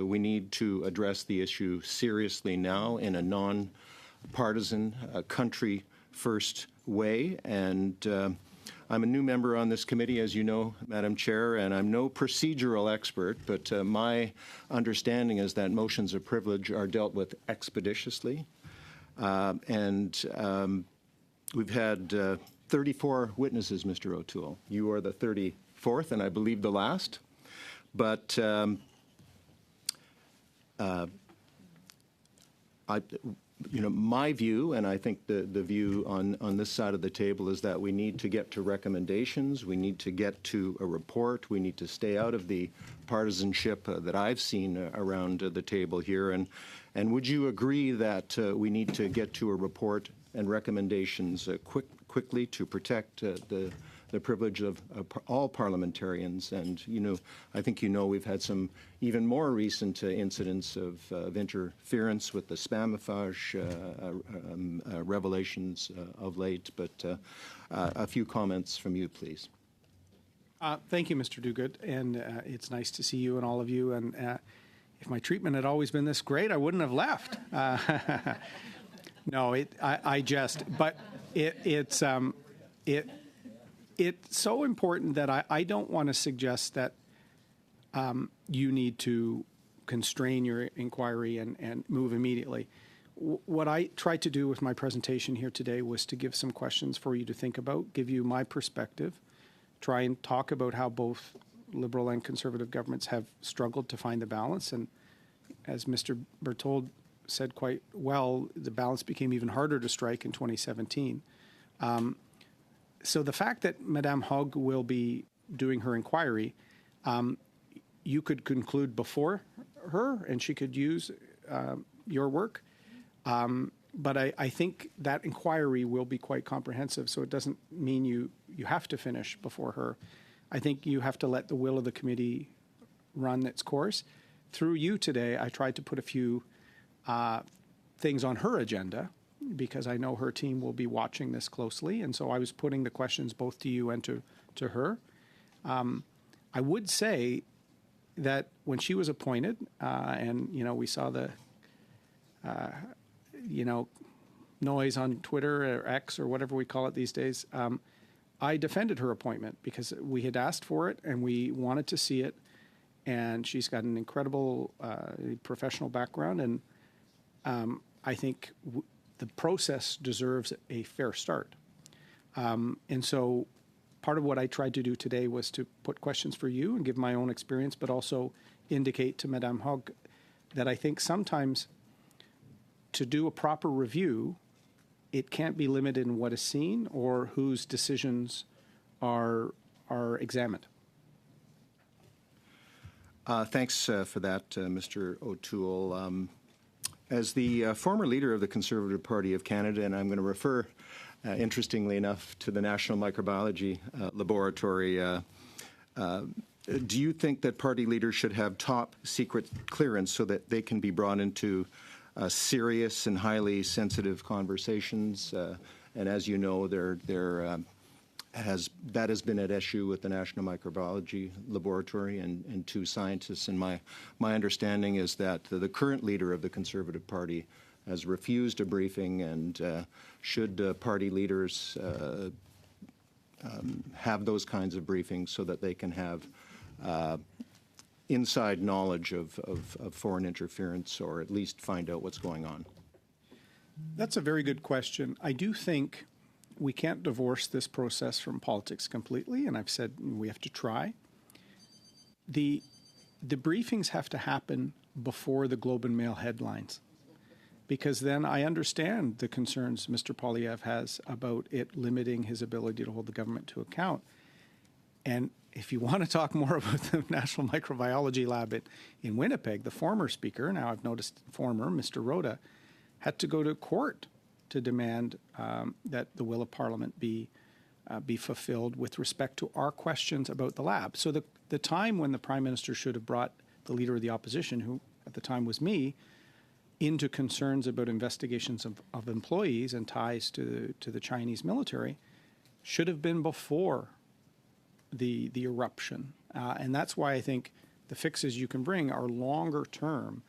we need to address the issue seriously now in a non-partisan, country-first way. And I'm a new member on this committee, as you know, Madam Chair, and I'm no procedural expert, but my understanding is that motions of privilege are dealt with expeditiously. We've had 34 witnesses, Mr. O'Toole. You are the 34th, and I believe the last. But my view, and I think the view on this side of the table, is that we need to get to recommendations, we need to get to a report, we need to stay out of the partisanship that I've seen around the table here. And would you agree that we need to get to a report and recommendations quickly to protect the privilege of all parliamentarians? And, I think we've had some even more recent incidents of interference with the spamophage revelations of late. But a few comments from you, please. Thank you, Mr. Duguid, and it's nice to see you and all of you. And if my treatment had always been this great, I wouldn't have left. No, I jest, but it's so important that I don't want to suggest that you need to constrain your inquiry and move immediately. What I tried to do with my presentation here today was to give some questions for you to think about, give you my perspective, try and talk about how both Liberal and Conservative governments have struggled to find the balance. And as Mr. Berthold said quite well, the balance became even harder to strike in 2017. So the fact that Madame Hogg will be doing her inquiry, you could conclude before her and she could use your work. But I think that inquiry will be quite comprehensive, so it doesn't mean you have to finish before her. I think you have to let the will of the committee run its course. Through you today, I tried to put a few things on her agenda, because I know her team will be watching this closely, and so I was putting the questions both to you and to her. I would say that when she was appointed, and we saw the noise on Twitter or X or whatever we call it these days, I defended her appointment because we had asked for it and we wanted to see it, and she's got an incredible professional background, and I think the process deserves a fair start. And so part of what I tried to do today was to put questions for you and give my own experience, but also indicate to Madame Hogg that I think sometimes to do a proper review, it can't be limited in what is seen or whose decisions are examined. Thanks for that, Mr. O'Toole. As the former leader of the Conservative Party of Canada, and I'm going to refer, interestingly enough, to the National Microbiology Laboratory, do you think that party leaders should have top secret clearance so that they can be brought into serious and highly sensitive conversations? And as you know, that has been at issue with the National Microbiology Laboratory and two scientists. And my understanding is that the current leader of the Conservative Party has refused a briefing, and should party leaders have those kinds of briefings so that they can have inside knowledge of foreign interference, or at least find out what's going on? That's a very good question. I do think we can't divorce this process from politics completely, and I've said we have to try. The briefings have to happen before the Globe and Mail headlines, because then I understand the concerns Mr. Poilievre has about it limiting his ability to hold the government to account. And if you want to talk more about the National Microbiology Lab in Winnipeg, the former speaker, now I've noticed former, Mr. Rhoda, had to go to court to demand that the will of Parliament be fulfilled with respect to our questions about the lab. So the time when the Prime Minister should have brought the Leader of the Opposition, who at the time was me, into concerns about investigations of employees and ties to the Chinese military should have been before the eruption. And that's why I think the fixes you can bring are longer term.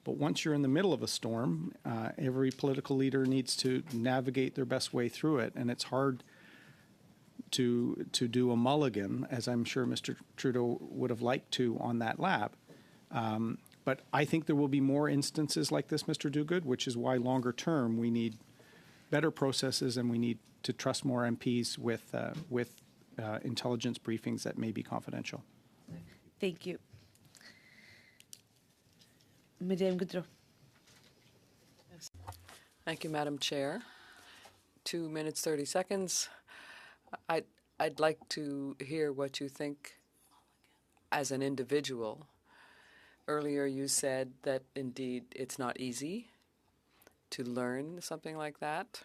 But once you're in the middle of a storm, every political leader needs to navigate their best way through it. And it's hard to do a mulligan, as I'm sure Mr. Trudeau would have liked to on that lab. But I think there will be more instances like this, Mr. Duguid, which is why longer term we need better processes, and we need to trust more MPs with intelligence briefings that may be confidential. Thank you. Madame Goudreau. Thank you, Madam Chair. 2 minutes, 30 seconds. I'd like to hear what you think as an individual. Earlier you said that indeed it's not easy to learn something like that.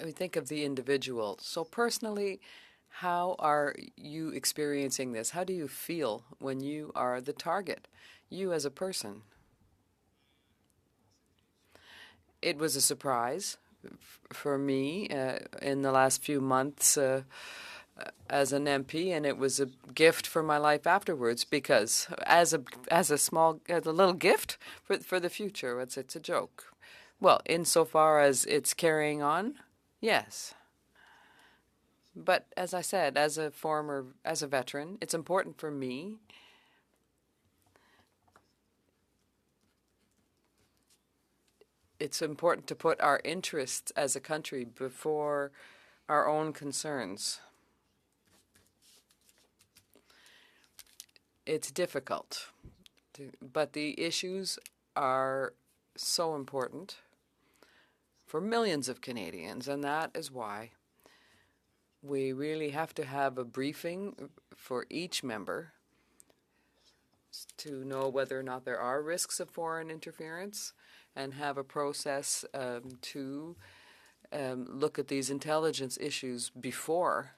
We think of the individual. So personally, how are you experiencing this? How do you feel when you are the target, you as a person? It was a surprise for me in the last few months as an MP, and it was a gift for my life afterwards, because as a little gift for the future, it's a joke. Well, insofar as it's carrying on, yes. But as I said, as a veteran, it's important for me. It's important to put our interests as a country before our own concerns. It's difficult, but the issues are so important for millions of Canadians, and that is why we really have to have a briefing for each member to know whether or not there are risks of foreign interference, and have a process to look at these intelligence issues before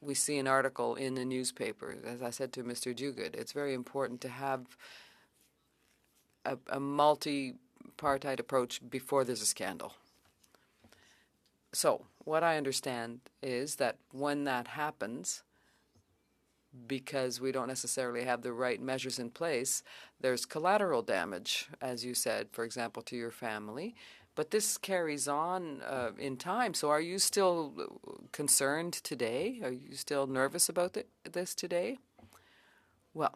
we see an article in the newspaper. As I said to Mr. Duguid, it's very important to have a multi-partite approach before there's a scandal. So what I understand is that when that happens, because we don't necessarily have the right measures in place, there's collateral damage, as you said, for example, to your family. But this carries on in time. So are you still concerned today? Are you still nervous about this today? Well,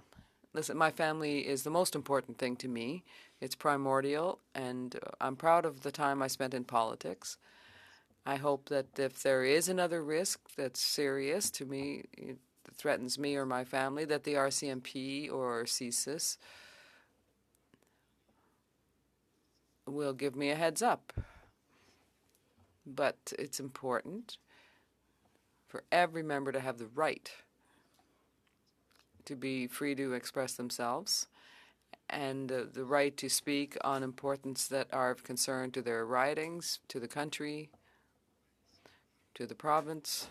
listen, my family is the most important thing to me. It's primordial, and I'm proud of the time I spent in politics. I hope that if there is another risk that's serious to me, that threatens me or my family, that the RCMP or CSIS will give me a heads up. But it's important for every member to have the right to be free to express themselves, and the right to speak on importance that are of concern to their ridings, to the country, to the province,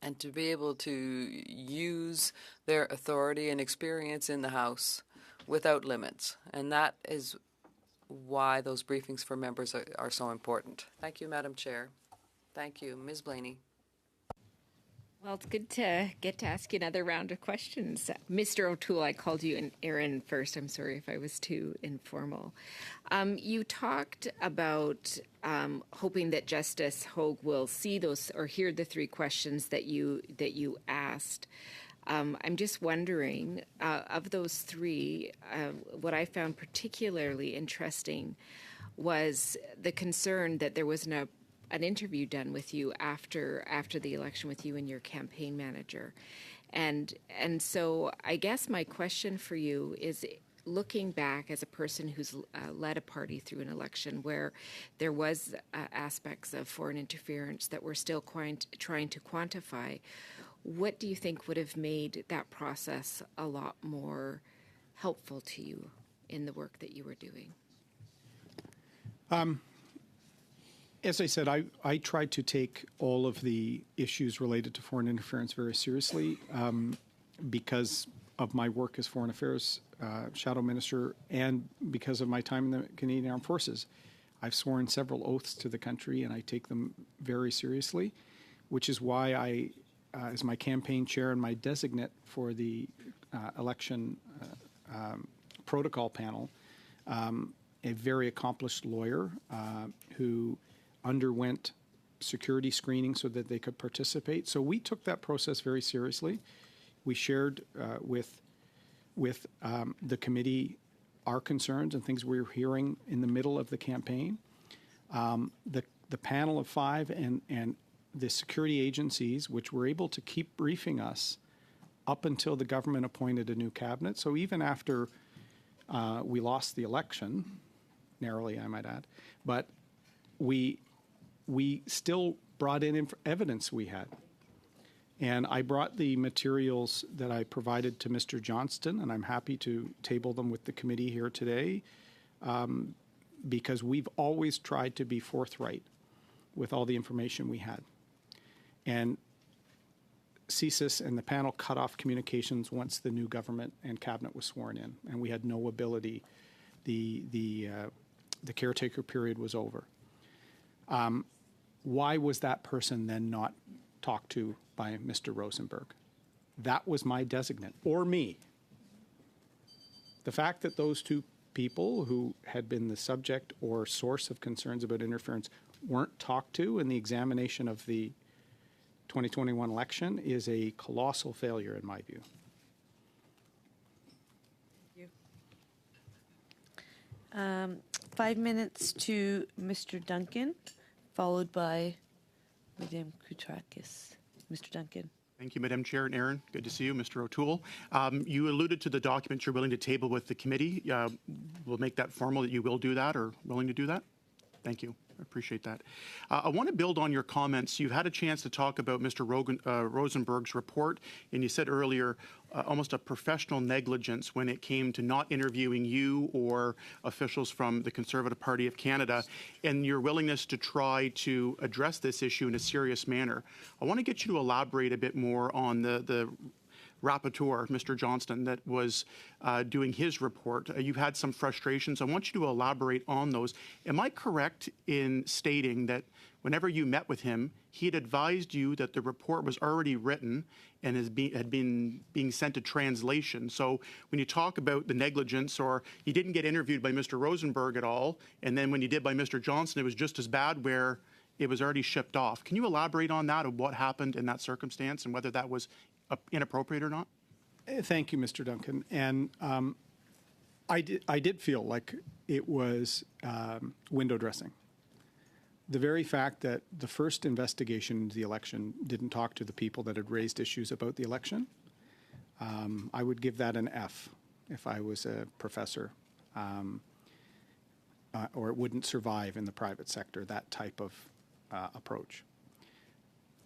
and to be able to use their authority and experience in the House without limits. And that is why those briefings for members are so important. Thank you, Madam Chair. Thank you. Ms. Blaney. Well, it's good to get to ask you another round of questions. Mr. O'Toole, I called you an Aaron first. I'm sorry if I was too informal. You talked about hoping that Justice Hogue will see those or hear the three questions that you asked. I'm just wondering, of those three, what I found particularly interesting was the concern that there was an interview done with you after the election with you and your campaign manager. And so I guess my question for you is, looking back as a person who's led a party through an election where there was aspects of foreign interference that we're still trying to quantify, what do you think would have made that process a lot more helpful to you in the work that you were doing? As I said, I tried to take all of the issues related to foreign interference very seriously because of my work as Foreign Affairs Shadow Minister and because of my time in the Canadian Armed Forces. I've sworn several oaths to the country, and I take them very seriously, which is why I, as my campaign chair and my designate for the election protocol panel, a very accomplished lawyer who underwent security screening so that they could participate. So we took that process very seriously. We shared with the committee our concerns and things we were hearing in the middle of the campaign. The panel of five and the security agencies, which were able to keep briefing us up until the government appointed a new cabinet. So even after we lost the election, narrowly I might add, but we still brought in evidence we had. And I brought the materials that I provided to Mr. Johnston, and I'm happy to table them with the committee here today, because we've always tried to be forthright with all the information we had. And CSIS and the panel cut off communications once the new government and cabinet was sworn in, and we had no ability. The caretaker period was over. Why was that person then not talked to by Mr. Rosenberg? That was my designate, or me. The fact that those two people who had been the subject or source of concerns about interference weren't talked to in the examination of the 2021 election is a colossal failure in my view. Thank you. 5 minutes to Mr. Duncan, followed by Madame Koutrakis. Mr. Duncan. Thank you, Madam Chair and Aaron. Good to see you, Mr. O'Toole. You alluded to the documents you're willing to table with the committee. We'll make that formal that you will do that or willing to do that. Thank you. I appreciate that. I want to build on your comments. You've had a chance to talk about Mr. Rosenberg's report, and you said earlier almost a professional negligence when it came to not interviewing you or officials from the Conservative Party of Canada, and your willingness to try to address this issue in a serious manner. I want to get you to elaborate a bit more on the rapporteur, Mr. Johnston, that was doing his report. You've had some frustrations. I want you to elaborate on those. Am I correct in stating that whenever you met with him, he had advised you that the report was already written and had been being sent to translation? So when you talk about the negligence, or you didn't get interviewed by Mr. Rosenberg at all, and then when you did by Mr. Johnston, it was just as bad where it was already shipped off. Can you elaborate on that, of what happened in that circumstance and whether that was inappropriate or not? Thank you, Mr. Duncan. And I did feel like it was window dressing. The very fact that the first investigation into the election didn't talk to the people that had raised issues about the election, I would give that an F if I was a professor, or it wouldn't survive in the private sector, that type of approach.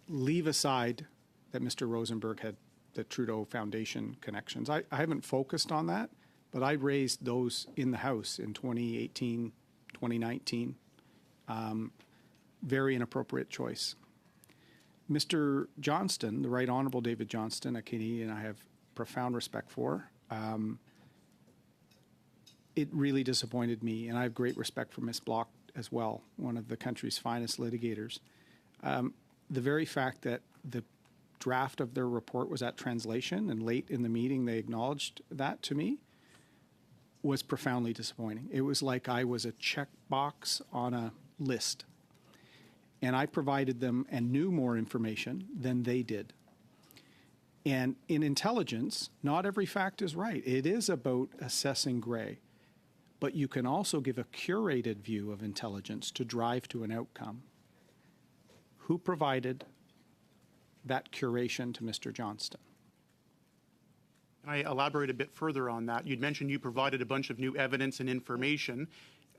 Leave aside that Mr. Rosenberg had the Trudeau Foundation connections. I haven't focused on that, but I raised those in the House in 2018, 2019. Very inappropriate choice. Mr. Johnston, the Right Honourable David Johnston, a Canadian I have profound respect for, it really disappointed me, and I have great respect for Ms. Block as well, one of the country's finest litigators. The very fact that the draft of their report was at translation, and late in the meeting they acknowledged that to me, was profoundly disappointing. It was like I was a checkbox on a list, and I provided them and knew more information than they did. And in intelligence, not every fact is right. It is about assessing gray, but you can also give a curated view of intelligence to drive to an outcome. Who provided that curation to Mr. Johnston? I elaborate a bit further on that. You'd mentioned you provided a bunch of new evidence and information.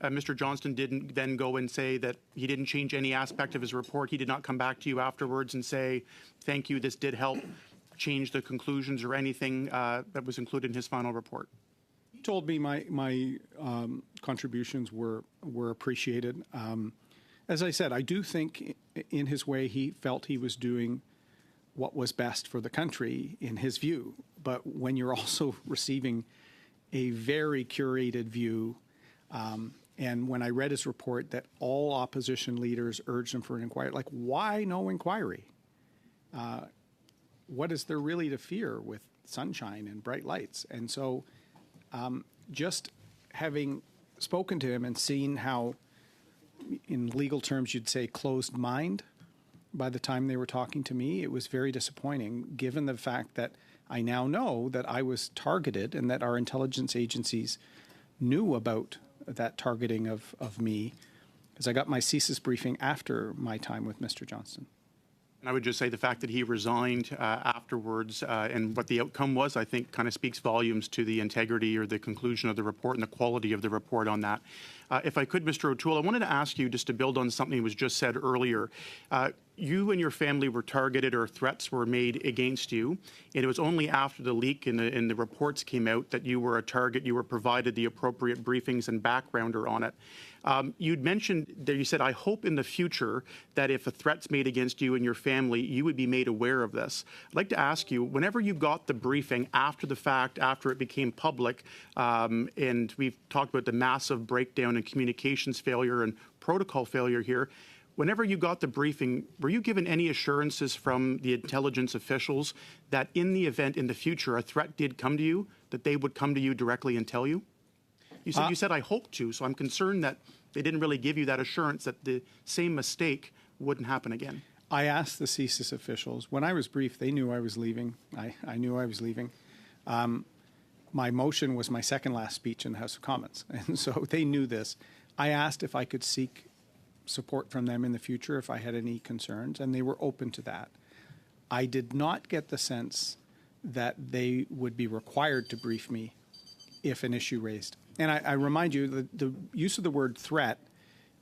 Mr. Johnston didn't then go and say that he didn't change any aspect of his report. He did not come back to you afterwards and say, thank you, this did help change the conclusions or anything that was included in his final report. He told me my contributions were appreciated. As I said, I do think in his way he felt he was doing what was best for the country in his view. But when you're also receiving a very curated view, and when I read his report that all opposition leaders urged him for an inquiry, like, why no inquiry? What is there really to fear with sunshine and bright lights? And so just having spoken to him and seen how, in legal terms, you'd say closed mind by the time they were talking to me, it was very disappointing, given the fact that I now know that I was targeted and that our intelligence agencies knew about that targeting of me, because I got my CSIS briefing after my time with Mr. Johnston. And I would just say the fact that he resigned afterwards and what the outcome was, I think, kind of speaks volumes to the integrity or the conclusion of the report and the quality of the report on that. If I could, Mr. O'Toole, I wanted to ask you just to build on something that was just said earlier. You and your family were targeted or threats were made against you. And it was only after the leak and the reports came out that you were a target, you were provided the appropriate briefings and backgrounder on it. You'd mentioned that you said, I hope in the future that if a threat's made against you and your family, you would be made aware of this. I'd like to ask you, whenever you got the briefing after the fact, after it became public, and we've talked about the massive breakdown in communications failure and protocol failure here, whenever you got the briefing, were you given any assurances from the intelligence officials that in the event in the future a threat did come to you, that they would come to you directly and tell you? You said, I hope to, so I'm concerned that they didn't really give you that assurance that the same mistake wouldn't happen again. I asked the CSIS officials. When I was briefed, they knew I was leaving. I knew I was leaving. My motion was my second last speech in the House of Commons, and so they knew this. I asked if I could seek support from them in the future if I had any concerns, and they were open to that. I did not get the sense that they would be required to brief me if an issue raised. And I remind you, the use of the word threat,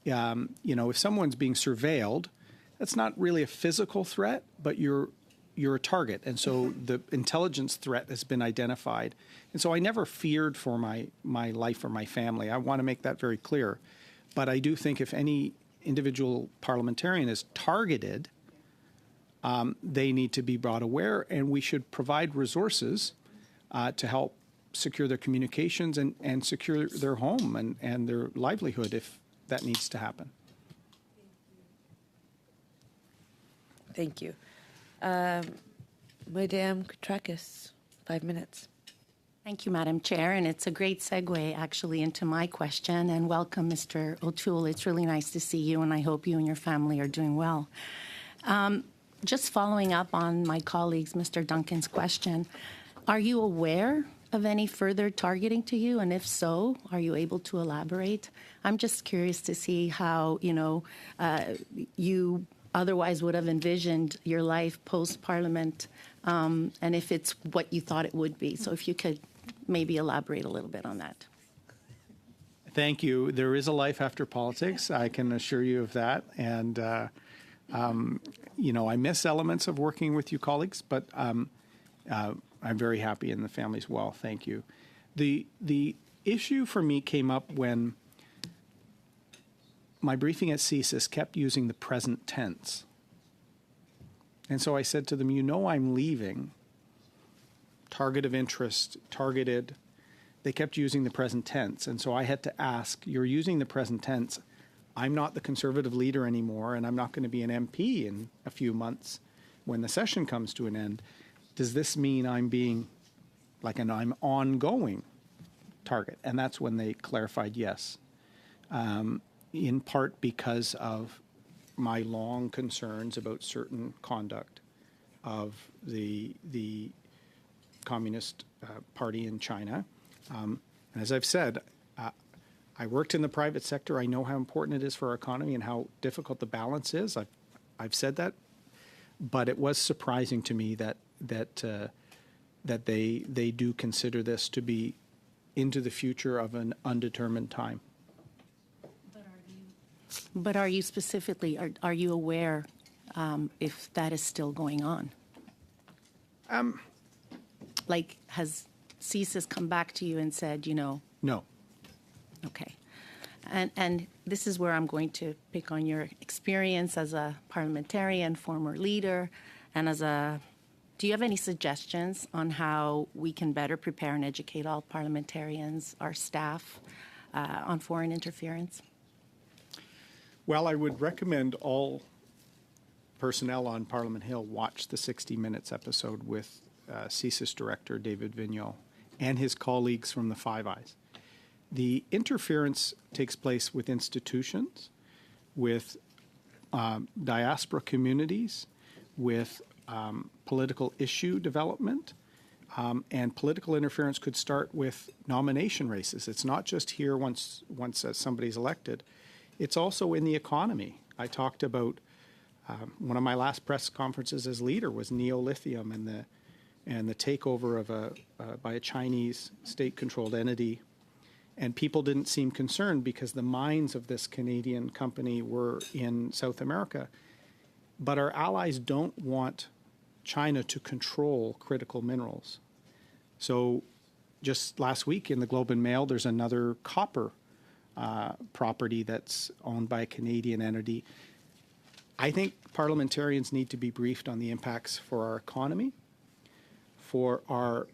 if someone's being surveilled, that's not really a physical threat, but you're a target. And so the intelligence threat has been identified. And so I never feared for my life or my family. I want to make that very clear. But I do think if any individual parliamentarian is targeted, they need to be brought aware, and we should provide resources to help secure their communications and secure their home and their livelihood if that needs to happen. Thank you. Madame Katrakis, 5 minutes. Thank you, Madam Chair, and it's a great segue actually into my question, and welcome, Mr. O'Toole. It's really nice to see you, and I hope you and your family are doing well. Just following up on my colleagues, Mr. Duncan's question, are you aware of any further targeting to you? And if so, are you able to elaborate? I'm just curious to see how, you otherwise would have envisioned your life post-Parliament, and if it's what you thought it would be. So if you could maybe elaborate a little bit on that. Thank you. There is a life after politics. I can assure you of that. And, I miss elements of working with you colleagues, but I'm very happy and the family's well. Thank you. The issue for me came up when my briefing at CSIS kept using the present tense. And so I said to them, I'm leaving. Target of interest, targeted. They kept using the present tense. And so I had to ask, you're using the present tense. I'm not the Conservative leader anymore, and I'm not going to be an MP in a few months when the session comes to an end. Does this mean I'm being I'm ongoing target? And that's when they clarified yes, in part because of my long concerns about certain conduct of the Communist Party in China. And as I've said, I worked in the private sector. I know how important it is for our economy and how difficult the balance is. I've said that, but it was surprising to me that they do consider this to be into the future of an undetermined time. But are you specifically, are you aware if that is still going on? Has CSIS come back to you and said, No. Okay. And this is where I'm going to pick on your experience as a parliamentarian, former leader, and do you have any suggestions on how we can better prepare and educate all parliamentarians, our staff, on foreign interference? Well, I would recommend all personnel on Parliament Hill watch the 60 Minutes episode with CSIS Director David Vigneault and his colleagues from the Five Eyes. The interference takes place with institutions, with diaspora communities, with political issue development, and political interference could start with nomination races. It's not just here once somebody's elected. It's also in the economy. I talked about One of my last press conferences as leader was neolithium and the takeover of by a Chinese state-controlled entity. And people didn't seem concerned because the mines of this Canadian company were in South America. But our allies don't want China to control critical minerals. So just last week in the Globe and Mail, there's another copper property that's owned by a Canadian entity. I think parliamentarians need to be briefed on the impacts for our economy, for our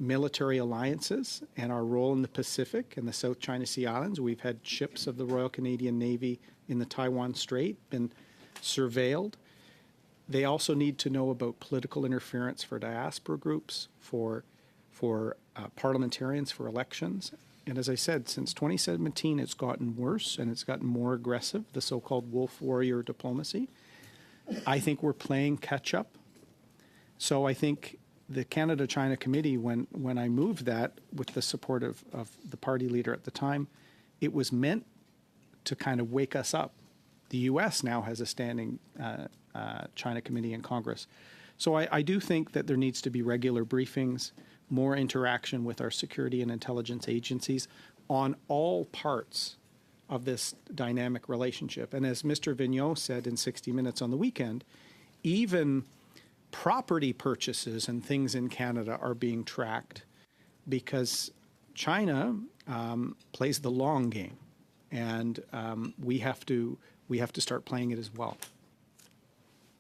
military alliances, and our role in the Pacific and the South China Sea Islands. We've had ships of the Royal Canadian Navy in the Taiwan Strait been surveilled. They also need to know about political interference for diaspora groups, for parliamentarians, for elections. And as I said, since 2017, it's gotten worse and it's gotten more aggressive, the so-called wolf warrior diplomacy. I think we're playing catch up. So I think the Canada-China Committee, when I moved that with the support of the party leader at the time, it was meant to kind of wake us up. The U.S. now has a standing China Committee in Congress. So I do think that there needs to be regular briefings, more interaction with our security and intelligence agencies on all parts of this dynamic relationship. And as Mr. Vigneault said in 60 Minutes on the weekend, even property purchases and things in Canada are being tracked because China plays the long game, and we have to start playing it as well.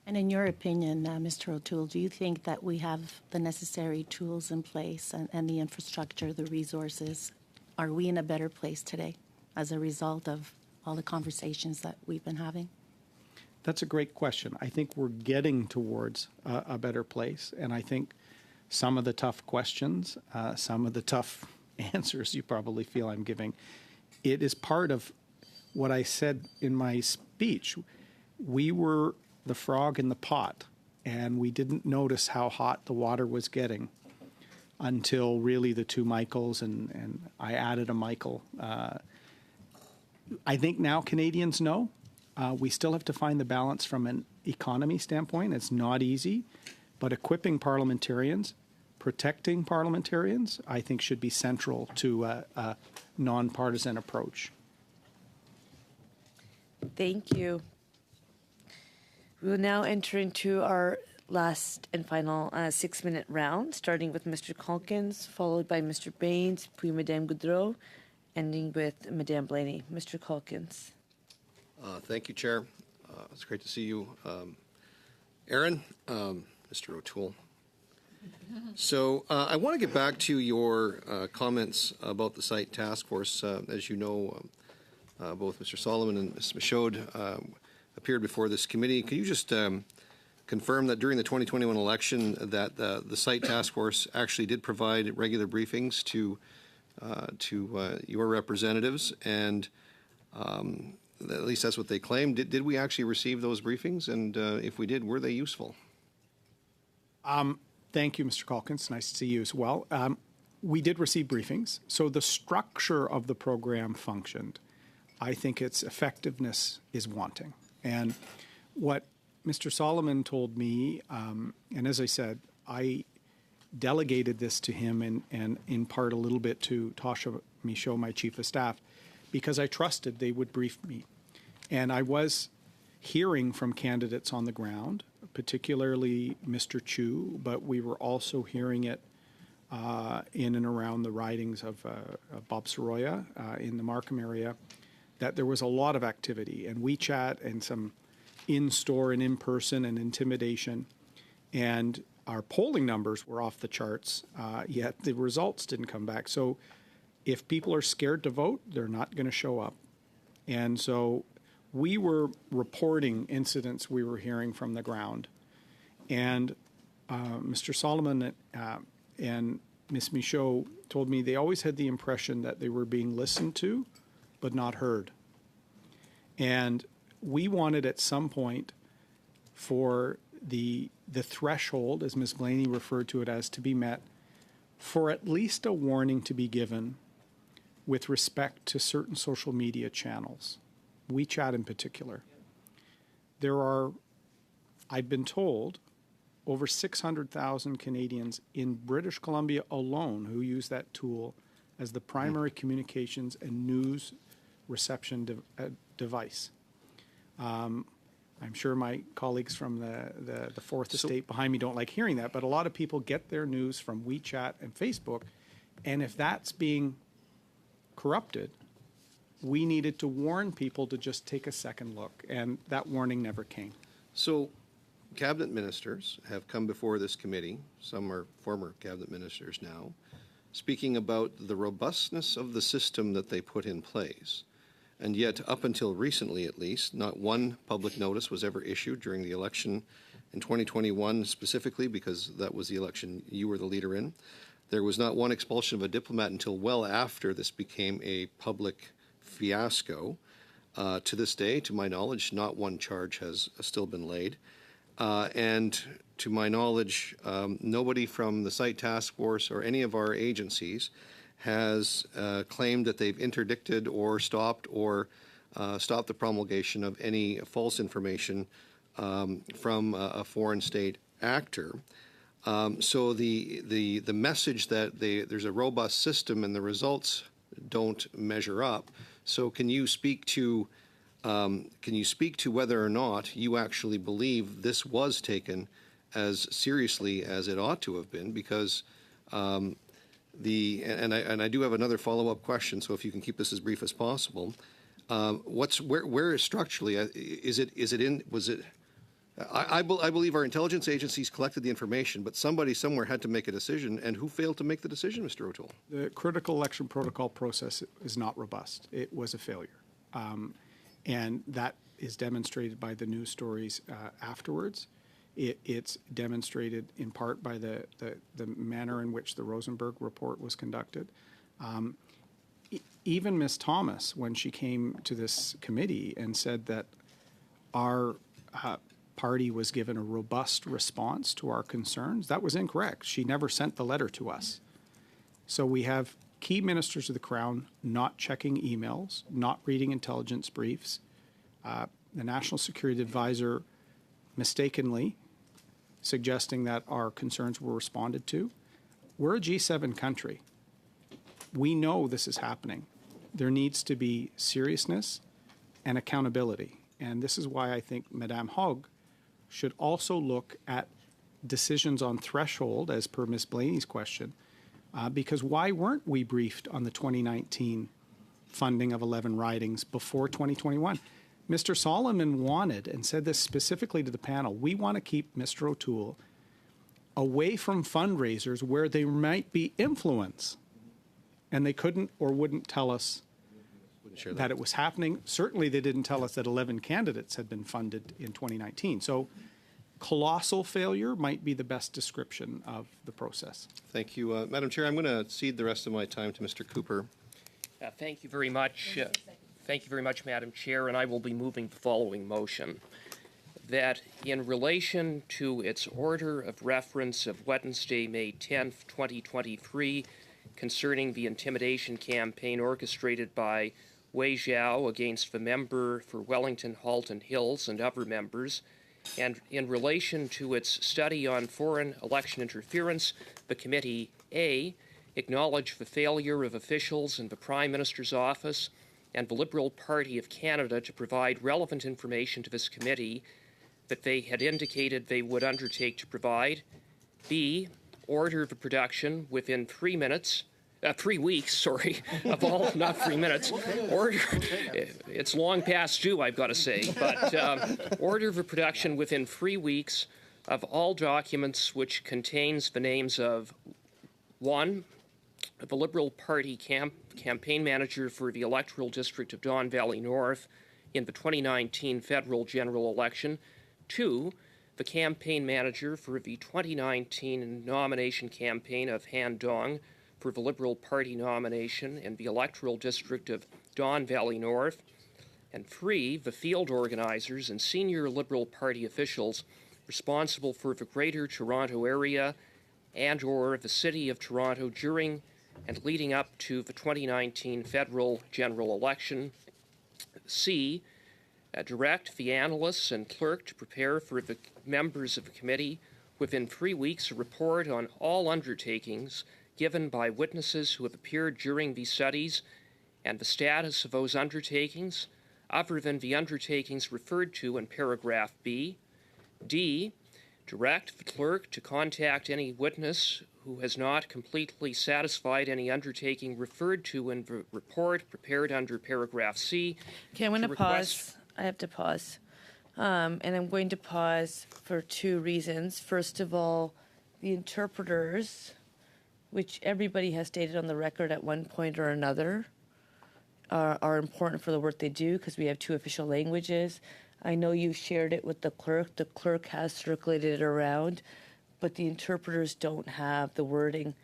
And in your opinion, Mr. O'Toole, do you think that we have the necessary tools in place and the infrastructure, the resources? Are we in a better place today as a result of all the conversations that we've been having? That's a great question. I think we're getting towards a better place, and I think some of the tough questions, some of the tough answers you probably feel I'm giving, it is part of what I said in my speech. We were the frog in the pot, and we didn't notice how hot the water was getting until really the two Michaels, and I added a Michael. I think now Canadians know. We still have to find the balance from an economy standpoint. It's not easy, but equipping parliamentarians, protecting parliamentarians, I think should be central to a nonpartisan approach. Thank you. We will now enter into our last and final 6-minute round, starting with Mr. Calkins, followed by Mr. Baines, puis Madame Goudreau, ending with Madame Blaney. Mr. Calkins. Thank you, Chair. It's great to see you. Aaron, Mr. O'Toole. So I want to get back to your comments about the site task force. As you know, both Mr. Solomon and Ms. Michaud appeared before this committee. Can you just confirm that during the 2021 election that the site task force actually did provide regular briefings to your representatives, and at least that's what they claimed. Did we actually receive those briefings? And if we did, were they useful? Thank you, Mr. Calkins. Nice to see you as well. We did receive briefings. So the structure of the program functioned. I think its effectiveness is wanting. And what Mr. Solomon told me, and as I said, I delegated this to him and in part a little bit to Tasha Michaud, my chief of staff, because I trusted they would brief me. And I was hearing from candidates on the ground, particularly Mr. Chu, but we were also hearing it in and around the ridings of Bob Soroya in the Markham area, that there was a lot of activity and WeChat and some in-store and in-person and intimidation. And our polling numbers were off the charts, yet the results didn't come back. So if people are scared to vote, they're not going to show up. And so we were reporting incidents we were hearing from the ground. And Mr. Solomon and Ms. Michaud told me they always had the impression that they were being listened to, but not heard. And we wanted at some point for the threshold, as Ms. Blaney referred to it as, to be met, for at least a warning to be given with respect to certain social media channels, WeChat in particular. There are I've been told over 600,000 Canadians in British Columbia alone who use that tool as the primary communications and news reception device. I'm sure my colleagues from the Fourth Estate behind me don't like hearing that, but a lot of people get their news from WeChat and Facebook, and if that's being corrupted, we needed to warn people to just take a second look, and that warning never came. So, cabinet ministers have come before this committee, some are former cabinet ministers now, speaking about the robustness of the system that they put in place. And yet, up until recently at least, not one public notice was ever issued during the election in 2021 specifically, because that was the election you were the leader in. There was not one expulsion of a diplomat until well after this became a public fiasco. To this day, to my knowledge, not one charge has still been laid. And to my knowledge, nobody from the Site Task Force or any of our agencies has claimed that they've interdicted or stopped the promulgation of any false information from a foreign state actor. So the message that there's a robust system and the results don't measure up. So can you speak to whether or not you actually believe this was taken as seriously as it ought to have been? Because and I do have another follow-up question. So if you can keep this as brief as possible, where is structurally I believe our intelligence agencies collected the information, but somebody somewhere had to make a decision, and who failed to make the decision, Mr. O'Toole? The critical election protocol process is not robust. It was a failure. And that is demonstrated by the news stories afterwards. It's demonstrated in part by the manner in which the Rosenberg report was conducted. Even Ms. Thomas, when she came to this committee and said that our party was given a robust response to our concerns, that was incorrect. She never sent the letter to us. So we have key ministers of the Crown not checking emails, not reading intelligence briefs. The National Security Advisor mistakenly suggesting that our concerns were responded to. We're a G7 country. We know this is happening. There needs to be seriousness and accountability. And this is why I think Madame Hogg should also look at decisions on threshold, as per Ms. Blaney's question, because why weren't we briefed on the 2019 funding of 11 ridings before 2021? Mr. Solomon wanted, and said this specifically to the panel, we want to keep Mr. O'Toole away from fundraisers where there might be influence. And they couldn't or wouldn't tell us that it was happening. Certainly they didn't tell us that 11 candidates had been funded in 2019. So colossal failure might be the best description of the process. Thank you. Madam Chair, I'm going to cede the rest of my time to Mr. Cooper. Thank you very much. Thank you very much, Madam Chair, and I will be moving the following motion. That in relation to its order of reference of Wednesday, May 10th, 2023, concerning the intimidation campaign orchestrated by Wei Zhao against the member for Wellington, Halton Hills and other members, and in relation to its study on foreign election interference, the Committee A acknowledge the failure of officials in the Prime Minister's office and the Liberal Party of Canada to provide relevant information to this committee that they had indicated they would undertake to provide. B, order the production within 3 weeks, of all, not 3 minutes. Order, it's long past due, I've got to say, but order the production within 3 weeks of all documents which contains the names of 1, the Liberal Party campaign manager for the electoral district of Don Valley North in the 2019 federal general election, 2, the campaign manager for the 2019 nomination campaign of Han Dong for the Liberal Party nomination in the electoral district of Don Valley North, and 3, the field organizers and senior Liberal Party officials responsible for the Greater Toronto Area and or the City of Toronto during and leading up to the 2019 federal general election. C, Direct the analysts and clerk to prepare for the members of the committee within 3 weeks a report on all undertakings given by witnesses who have appeared during these studies and the status of those undertakings, other than the undertakings referred to in paragraph B. D. Direct the clerk to contact any witness who has not completely satisfied any undertaking referred to in the report prepared under paragraph C. Okay, I'm going to pause. I have to pause. And I'm going to pause for two reasons. First of all, the interpreters, which everybody has stated on the record at one point or another, are important for the work they do because we have two official languages. I know you shared it with the clerk. The clerk has circulated it around, but the interpreters don't have the wording.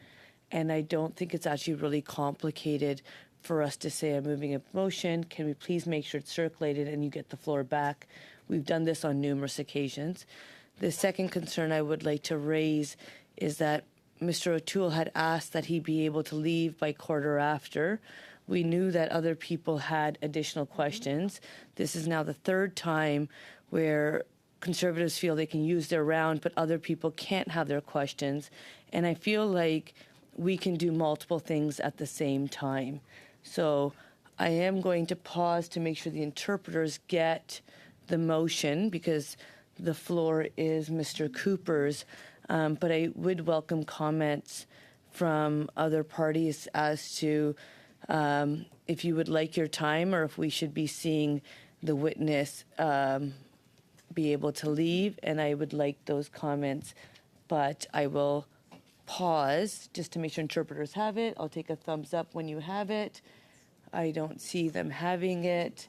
And I don't think it's actually really complicated for us to say, I'm moving a motion. Can we please make sure it's circulated and you get the floor back? We've done this on numerous occasions. The second concern I would like to raise is that Mr. O'Toole had asked that he be able to leave by quarter after. We knew that other people had additional questions. This is now the third time where Conservatives feel they can use their round, but other people can't have their questions. And I feel like we can do multiple things at the same time. So I am going to pause to make sure the interpreters get the motion because the floor is Mr. Cooper's. But I would welcome comments from other parties as to if you would like your time or if we should be seeing the witness be able to leave. And I would like those comments, but I will pause just to make sure interpreters have it. I'll take a thumbs up when you have it. I don't see them having it.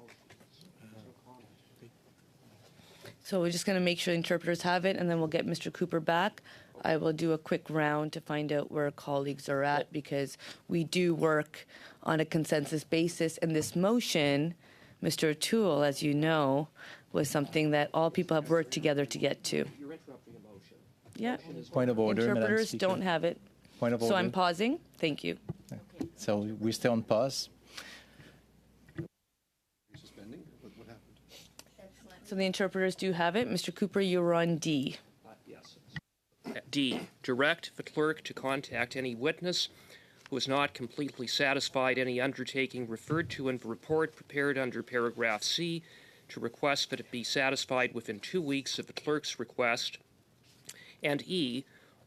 So we're just going to make sure the interpreters have it, and then we'll get Mr. Cooper back. I will do a quick round to find out where colleagues are at because we do work on a consensus basis. And this motion, Mr. O'Toole, as you know, was something that all people have worked together to get to. You're interrupting a motion. Yeah. Point of order, Madam Interpreters Speaker. don't have it. Point of So order. I'm pausing. Thank you. So we stay on pause. Suspending? What happened? So the interpreters do have it. Mr. Cooper, you were on D. Yes. D. Direct the clerk to contact any witness who has not completely satisfied any undertaking referred to in the report prepared under paragraph C to request that it be satisfied within 2 weeks of the clerk's request. And E.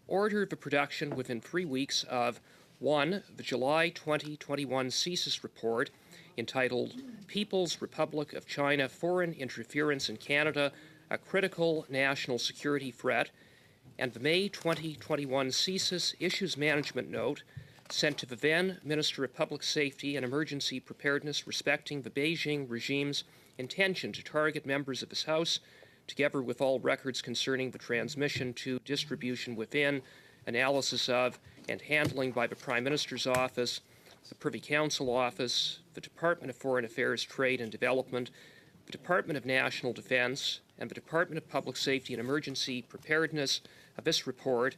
Order the production within 3 weeks of 1. The July 2021 CSIS report entitled People's Republic of China Foreign Interference in Canada, a Critical National Security Threat, and the May 2021 CSIS Issues Management Note sent to the then Minister of Public Safety and Emergency Preparedness respecting the Beijing regime's intention to target members of his House, together with all records concerning the transmission to, distribution within, analysis of, and handling by the Prime Minister's Office, the Privy Council Office, the Department of Foreign Affairs, Trade and Development, the Department of National Defense, and the Department of Public Safety and Emergency Preparedness of this report,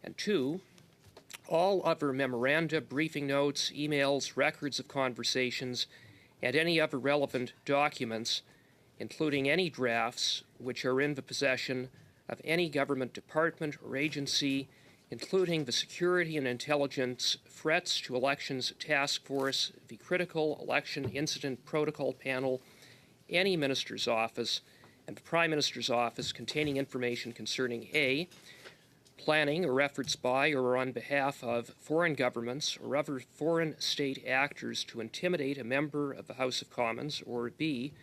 and 2, all other memoranda, briefing notes, emails, records of conversations, and any other relevant documents, including any drafts which are in the possession of any government department or agency, including the Security and Intelligence Threats to Elections Task Force, the Critical Election Incident Protocol Panel, any minister's office, and the Prime Minister's Office containing information concerning A, planning or efforts by or on behalf of foreign governments or other foreign state actors to intimidate a member of the House of Commons, or B,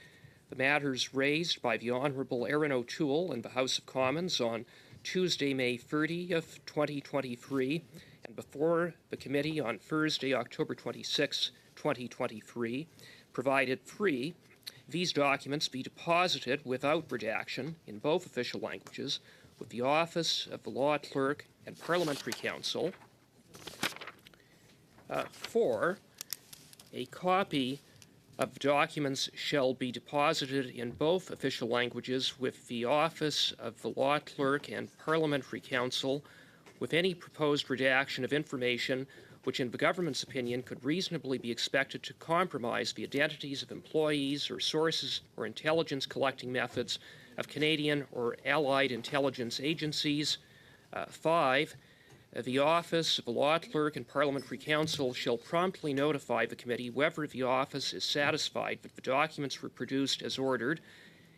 the matters raised by the Honourable Erin O'Toole in the House of Commons on Tuesday, May 30th, 2023, and before the committee on Thursday, October 26, 2023, provided 3, these documents be deposited without redaction in both official languages with the Office of the Law Clerk and Parliamentary Counsel. 4, a copy of documents shall be deposited in both official languages with the Office of the Law Clerk and Parliamentary Counsel with any proposed redaction of information which in the government's opinion could reasonably be expected to compromise the identities of employees or sources or intelligence collecting methods of Canadian or allied intelligence agencies. 5, the Office of the Law Clerk and Parliamentary Counsel shall promptly notify the committee whether the office is satisfied that the documents were produced as ordered,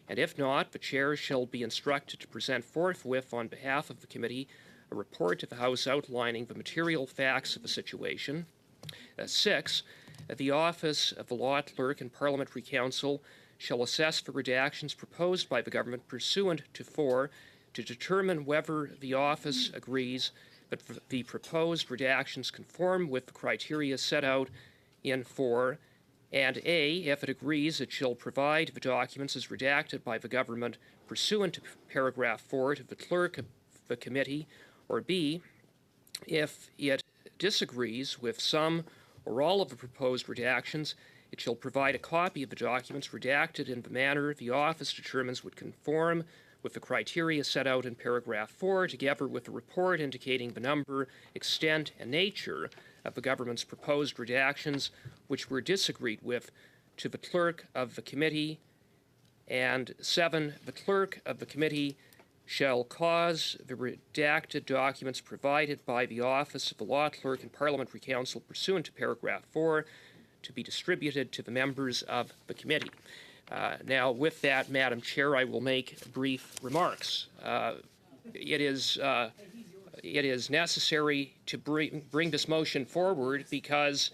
and if not, the chair shall be instructed to present forthwith on behalf of the committee a report to the House outlining the material facts of the situation. 6, the Office of the Law Clerk and Parliamentary Counsel shall assess the redactions proposed by the government pursuant to 4 to determine whether the office agrees that the proposed redactions conform with the criteria set out in 4, and A, if it agrees, it shall provide the documents as redacted by the government pursuant to paragraph 4 to the clerk of the committee, or B, if it disagrees with some or all of the proposed redactions, it shall provide a copy of the documents redacted in the manner the office determines would conform with the criteria set out in paragraph 4, together with a report indicating the number, extent, and nature of the government's proposed redactions which were disagreed with to the clerk of the committee. And 7, the clerk of the committee shall cause the redacted documents provided by the Office of the Law Clerk and Parliamentary Counsel pursuant to paragraph 4 to be distributed to the members of the committee. Now, with that, Madam Chair, I will make brief remarks. It is necessary to bring this motion forward because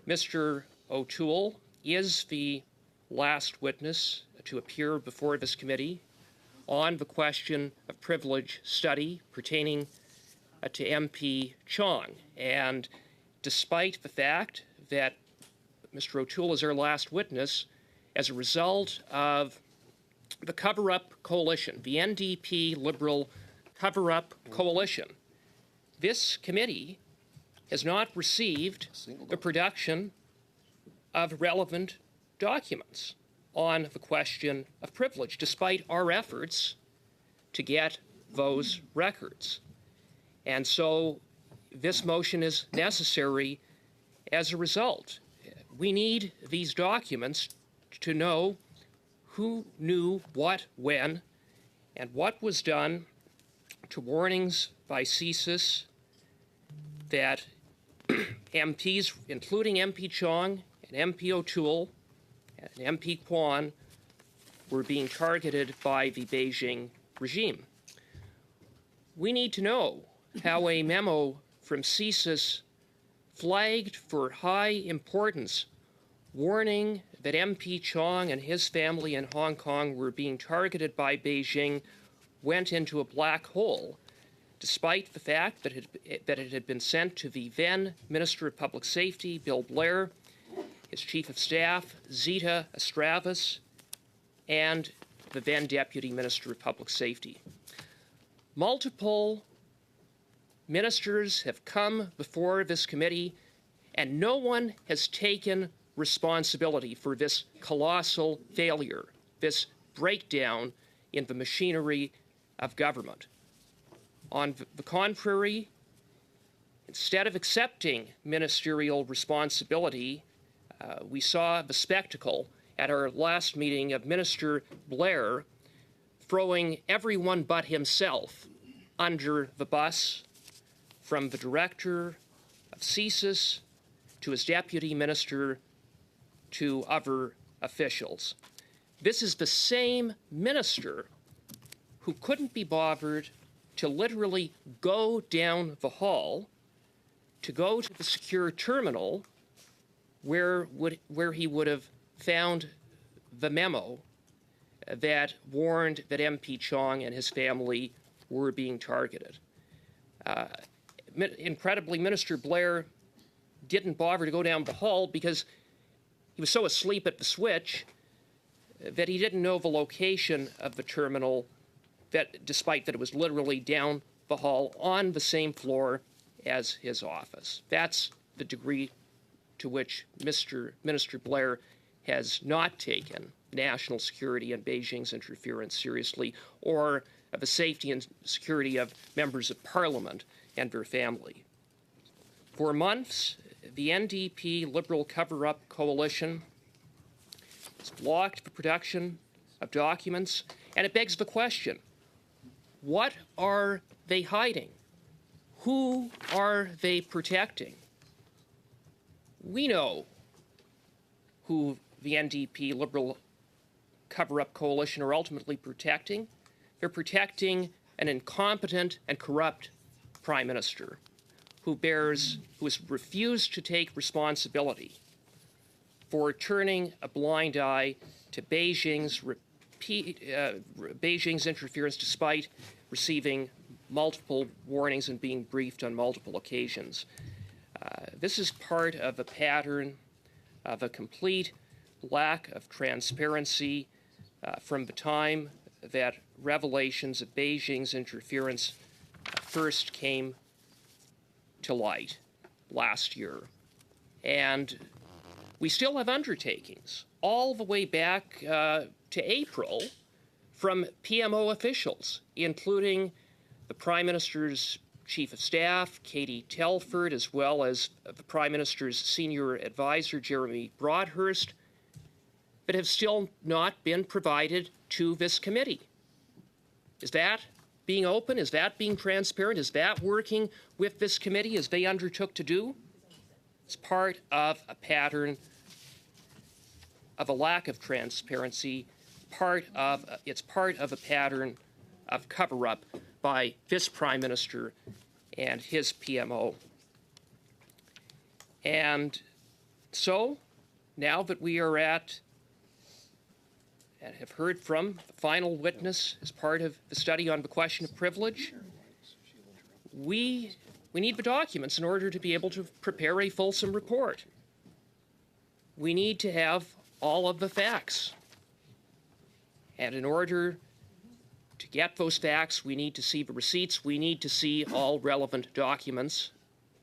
Mr. O'Toole is the last witness to appear before this committee on the question of privilege study pertaining to MP Chong. And despite the fact that Mr. O'Toole is our last witness, as a result of the cover-up coalition, the NDP Liberal cover-up coalition, this committee has not received the production of relevant documents on the question of privilege, despite our efforts to get those records. And so this motion is necessary as a result. We need these documents to know who knew what when and what was done to warnings by CSIS that MPs, including MP Chong and MP O'Toole and MP Kwan, were being targeted by the Beijing regime. We need to know how a memo from CSIS flagged for high importance, warning that MP Chong and his family in Hong Kong were being targeted by Beijing, went into a black hole, despite the fact that it had been sent to the then Minister of Public Safety, Bill Blair, his Chief of Staff, Zita Estravis, and the then Deputy Minister of Public Safety. Multiple ministers have come before this committee, and no one has taken responsibility for this colossal failure, this breakdown in the machinery of government. On the contrary, instead of accepting ministerial responsibility, we saw the spectacle at our last meeting of Minister Blair throwing everyone but himself under the bus, from the director of CSIS to his deputy minister to other officials. This is the same minister who couldn't be bothered to literally go down the hall to go to the secure terminal where he would have found the memo that warned that MP Chong and his family were being targeted. Incredibly, Minister Blair didn't bother to go down the hall because he was so asleep at the switch that he didn't know the location of the terminal, that despite that it was literally down the hall on the same floor as his office. That's the degree to which Minister Blair has not taken national security and Beijing's interference seriously, or the safety and security of members of Parliament and their family. For months, the NDP Liberal Cover-Up Coalition has blocked the production of documents, and it begs the question, what are they hiding? Who are they protecting? We know who the NDP Liberal Cover-Up Coalition are ultimately protecting. They're protecting an incompetent and corrupt Prime Minister who has refused to take responsibility for turning a blind eye to Beijing's interference despite receiving multiple warnings and being briefed on multiple occasions. This is part of a pattern of a complete lack of transparency from the time that revelations of Beijing's interference first came to light last year. And we still have undertakings all the way back to April from PMO officials, including the Prime Minister's Chief of Staff, Katie Telford, as well as the Prime Minister's Senior Advisor, Jeremy Broadhurst, that have still not been provided to this committee. Is that being open? Is that being transparent? Is that working with this committee as they undertook to do? It's part of a pattern of a lack of transparency. It's part of a pattern of cover-up by this Prime Minister and his PMO. And so, now that we are at and have heard from the final witness as part of the study on the question of privilege, we need the documents in order to be able to prepare a fulsome report. We need to have all of the facts. And in order to get those facts, we need to see the receipts, we need to see all relevant documents.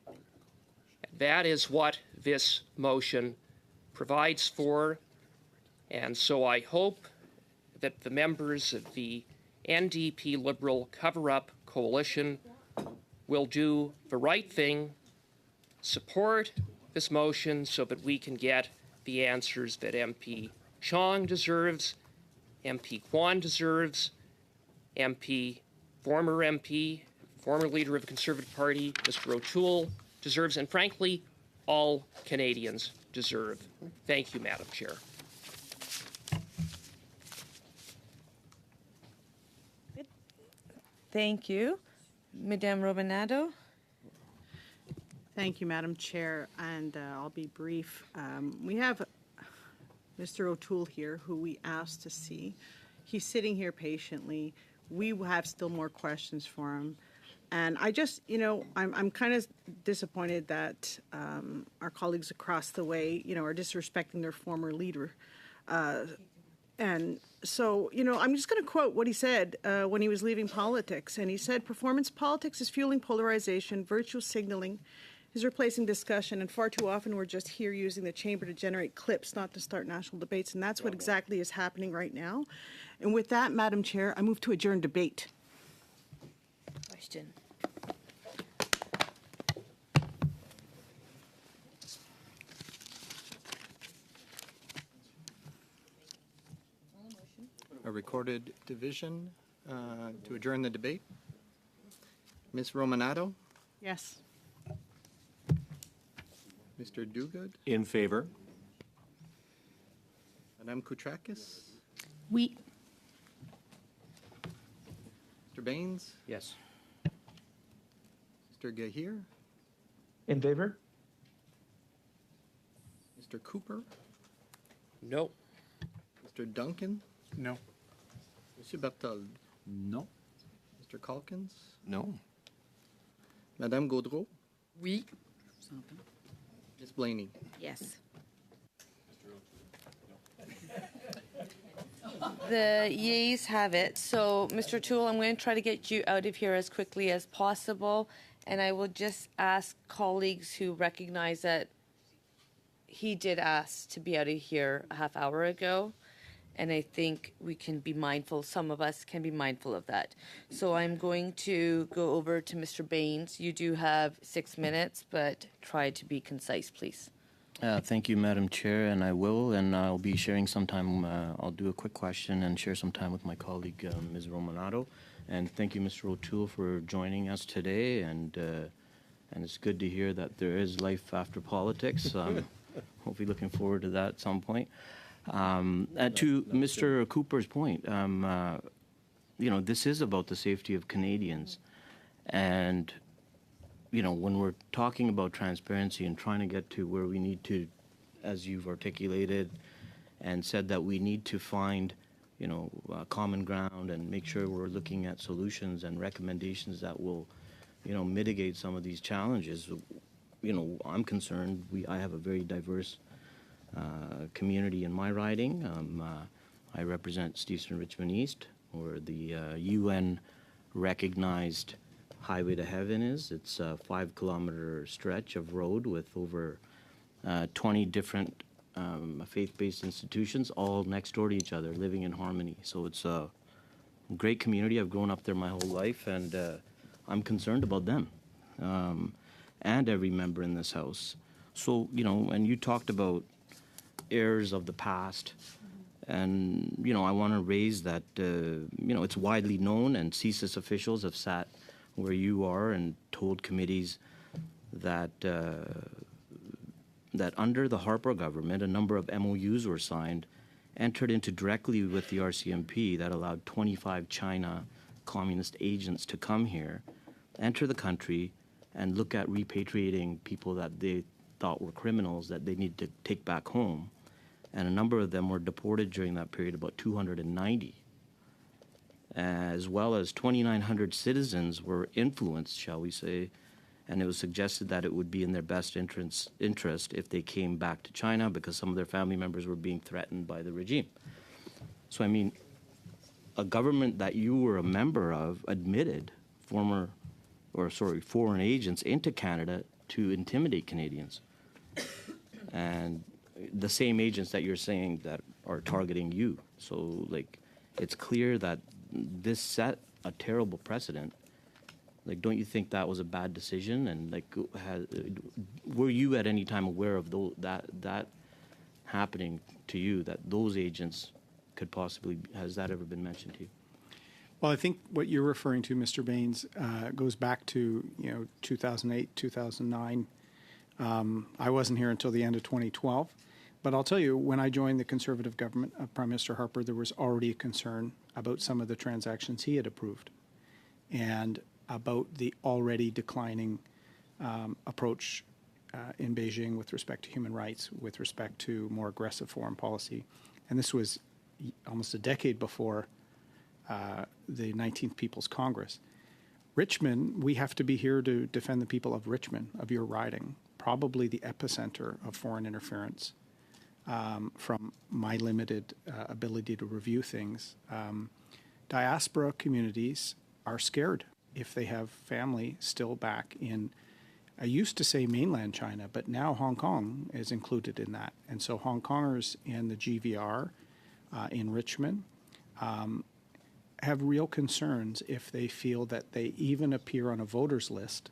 And that is what this motion provides for. And so I hope that the members of the NDP Liberal Cover-Up Coalition will do the right thing, support this motion so that we can get the answers that MP Chong deserves, MP Kwan deserves, former leader of the Conservative Party, Mr. O'Toole deserves, and frankly, all Canadians deserve. Thank you, Madam Chair. Thank you. Madame Romanado. Thank you, Madam Chair, and I'll be brief. We have Mr. O'Toole here, who we asked to see. He's sitting here patiently. We have still more questions for him. And I just, I'm kind of disappointed that our colleagues across the way, are disrespecting their former leader. And so, I'm just going to quote what he said when he was leaving politics. And he said, "Performance politics is fueling polarization, virtue signaling is replacing discussion, and far too often we're just here using the chamber to generate clips, not to start national debates." And that's what exactly is happening right now. And with that, Madam Chair, I move to adjourn debate. Question. A recorded division to adjourn the debate. Ms. Romanado, Yes. Mr. Duguid, In favor? Madame Koutrakis, We. Mr. Baines, Yes. Mr. Gahir, In favor? Mr. Cooper, No. Mr. Duncan, No. Monsieur Berthold, No. Mr. Calkins, No. Madame Gaudreau, Oui. Ms. Blaney. Yes. The yeas have it. So, Mr. Toole, I'm going to try to get you out of here as quickly as possible. And I will just ask colleagues who recognize that he did ask to be out of here a half hour ago. And I think we can be mindful, some of us can be mindful of that. So I'm going to go over to Mr. Baines. You do have 6 minutes, but try to be concise, please. Thank you, Madam Chair, and I will, and I'll be sharing some time. I'll do a quick question and share some time with my colleague, Ms. Romanato. And thank you, Mr. O'Toole, for joining us today. And it's good to hear that there is life after politics. Hopefully, looking forward to that at some point. To Mr. Cooper's point, this is about the safety of Canadians, and when we're talking about transparency and trying to get to where we need to, as you've articulated and said, that we need to find, common ground and make sure we're looking at solutions and recommendations that will, mitigate some of these challenges. I'm concerned. I have a very diverse community in my riding. I represent Stevenson Richmond East, where the UN recognized Highway to Heaven is. It's a 5-kilometer stretch of road with over 20 different faith-based institutions, all next door to each other, living in harmony. So it's a great community. I've grown up there my whole life, and I'm concerned about them and every member in this House. So, and you talked about errors of the past, and, I want to raise that, it's widely known, and CSIS officials have sat where you are and told committees that that under the Harper government, a number of MOUs were signed, entered into directly with the RCMP that allowed 25 China communist agents to come here, enter the country, and look at repatriating people that they thought were criminals that they need to take back home. And a number of them were deported during that period, about 290. As well as 2,900 citizens were influenced, shall we say, and it was suggested that it would be in their best interest if they came back to China because some of their family members were being threatened by the regime. So, a government that you were a member of admitted foreign agents into Canada to intimidate Canadians. And the same agents that you're saying that are targeting you. So, it's clear that this set a terrible precedent. Don't you think that was a bad decision? And were you at any time aware of that happening to you? That those agents could possibly, has that ever been mentioned to you? Well, I think what you're referring to, Mr. Baines, goes back to 2008, 2009. I wasn't here until the end of 2012. But I'll tell you, when I joined the Conservative government of Prime Minister Harper, there was already a concern about some of the transactions he had approved and about the already declining approach in Beijing with respect to human rights, with respect to more aggressive foreign policy. And this was almost a decade before the 19th People's Congress. Richmond, we have to be here to defend the people of Richmond, of your riding, probably the epicenter of foreign interference. From my limited ability to review things, diaspora communities are scared if they have family still back in, I used to say mainland China, but now Hong Kong is included in that. And so Hong Kongers in the GVR in Richmond have real concerns if they feel that they even appear on a voter's list.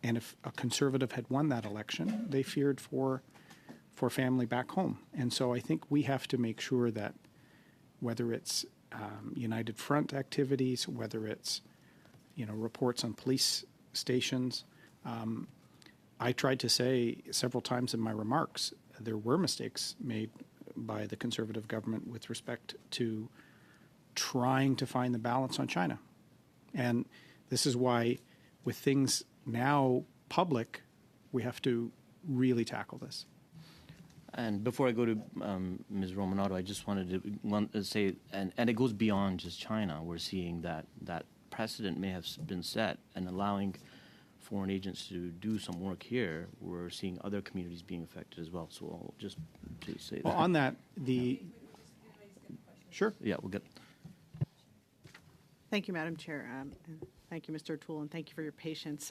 And if a Conservative had won that election, they feared for family back home. And so I think we have to make sure that whether it's United Front activities, whether it's reports on police stations, I tried to say several times in my remarks there were mistakes made by the Conservative government with respect to trying to find the balance on China. And this is why, with things now public, we have to really tackle this. And before I go to Ms. Romanato, I just wanted to say, and it goes beyond just China. We're seeing that precedent may have been set and allowing foreign agents to do some work here. We're seeing other communities being affected as well. So I'll just to say well, that. On that, Sure. Yeah, we'll get. Thank you, Madam Chair. And thank you, Mr. O'Toole, and thank you for your patience.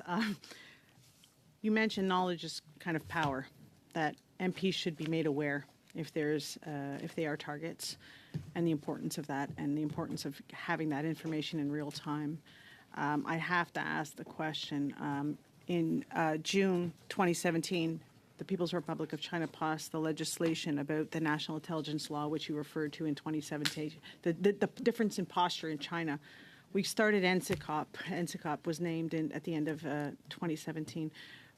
You mentioned knowledge is kind of power, that MPs should be made aware if they are targets, and the importance of that, and the importance of having that information in real time. I have to ask the question. In June 2017, the People's Republic of China passed the legislation about the National Intelligence Law, which you referred to in 2017. The difference in posture in China. We started NCCOP. NCCOP was named at the end of 2017.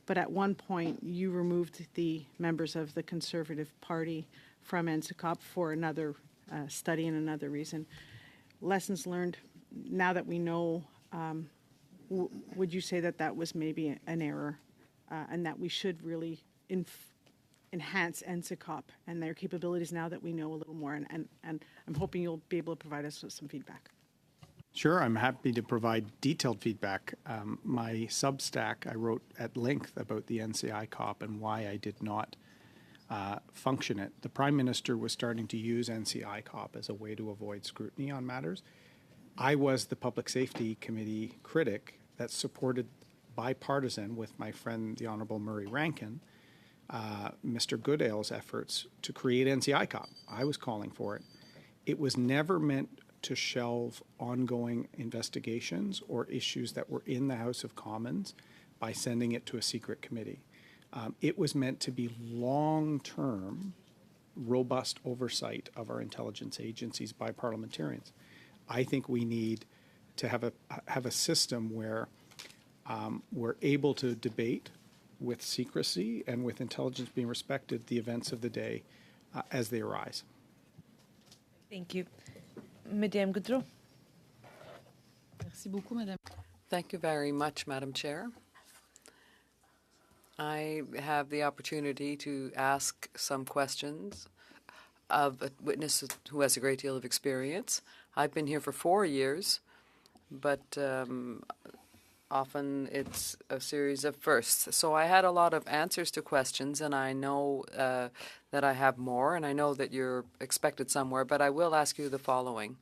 But at one point, you removed the members of the Conservative Party from NCCOP for another study and another reason. Lessons learned, now that we know, would you say that that was maybe an error and that we should really enhance NCCOP and their capabilities now that we know a little more? And I'm hoping you'll be able to provide us with some feedback. Sure, I'm happy to provide detailed feedback. My Substack, I wrote at length about the NCI COP and why I did not function it. The Prime Minister was starting to use NCI COP as a way to avoid scrutiny on matters. I was the Public Safety Committee critic that supported bipartisan with my friend, the Honourable Murray Rankin, Mr. Goodale's efforts to create NCI COP. I was calling for it. It was never meant to shelve ongoing investigations or issues that were in the House of Commons by sending it to a secret committee. It was meant to be long-term, robust oversight of our intelligence agencies by parliamentarians. I think we need to have a system where we're able to debate with secrecy and with intelligence being respected the events of the day as they arise. Thank you. Madame Goudreau. Merci beaucoup, Madame. Thank you very much, Madam Chair. I have the opportunity to ask some questions of a witness who has a great deal of experience. I've been here for 4 years, but often it's a series of firsts. So I had a lot of answers to questions, and I know that I have more, and I know that you're expected somewhere, but I will ask you the following,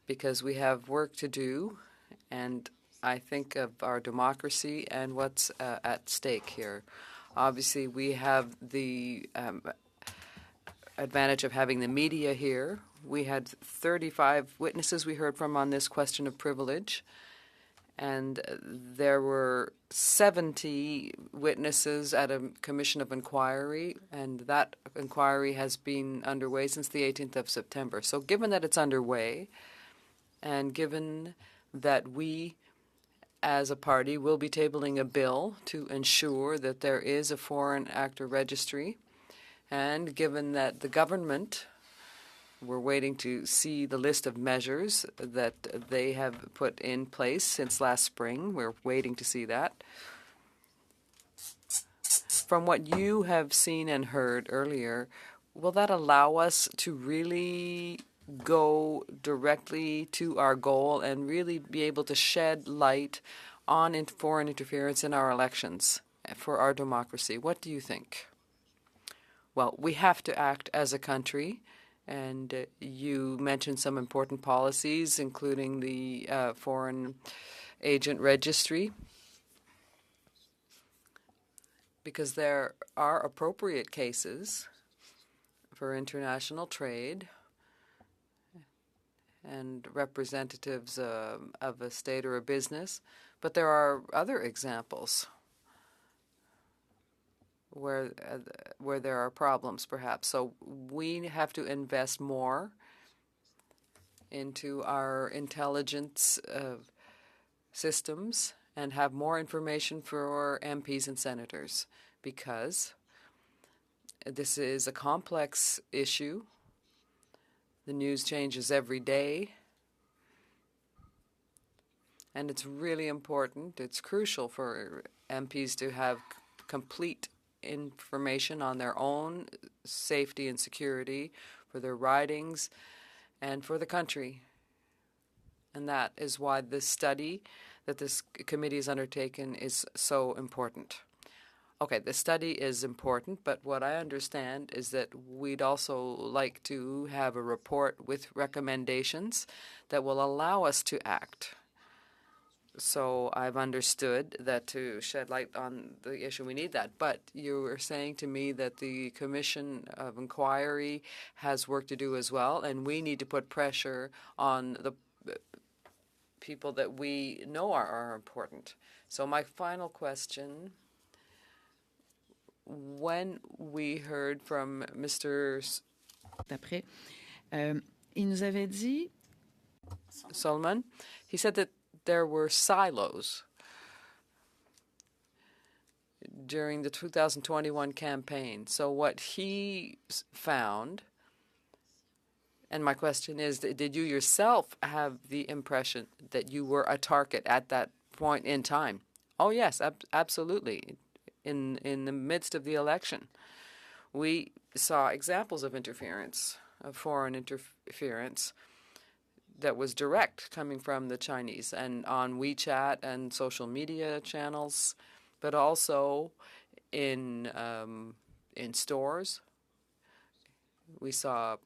because we have work to do, and I think of our democracy and what's at stake here. Obviously, we have the advantage of having the media here. We had 35 witnesses we heard from on this question of privilege, and there were 70 witnesses at a commission of inquiry, and that inquiry has been underway since the 18th of September. So given that it's underway, and given that we as a party will be tabling a bill to ensure that there is a foreign actor registry, and given that the government, we're waiting to see the list of measures that they have put in place since last spring. We're waiting to see that. From what you have seen and heard earlier, will that allow us to really go directly to our goal and really be able to shed light on foreign interference in our elections for our democracy? What do you think? Well, we have to act as a country. And you mentioned some important policies, including the foreign agent registry, because there are appropriate cases for international trade and representatives of a state or a business, but there are other examples where there are problems, perhaps. So we have to invest more into our intelligence systems and have more information for MPs and senators, because this is a complex issue. The news changes every day, and it's really important. It's crucial for MPs to have complete information on their own safety and security, for their ridings, and for the country. And that is why this study that this committee has undertaken is so important. Okay, the study is important, but what I understand is that we'd also like to have a report with recommendations that will allow us to act. So I've understood that to shed light on the issue, we need that. But you were saying to me that the Commission of Inquiry has work to do as well, and we need to put pressure on the people that we know are important. So my final question, when we heard from Mr. Après, il nous avait dit Solomon, he said that there were silos during the 2021 campaign. So what he found, and my question is, did you yourself have the impression that you were a target at that point in time? Oh, yes, absolutely. In the midst of the election, we saw examples of interference, of foreign interference that was direct coming from the Chinese and on WeChat and social media channels, but also in stores. We saw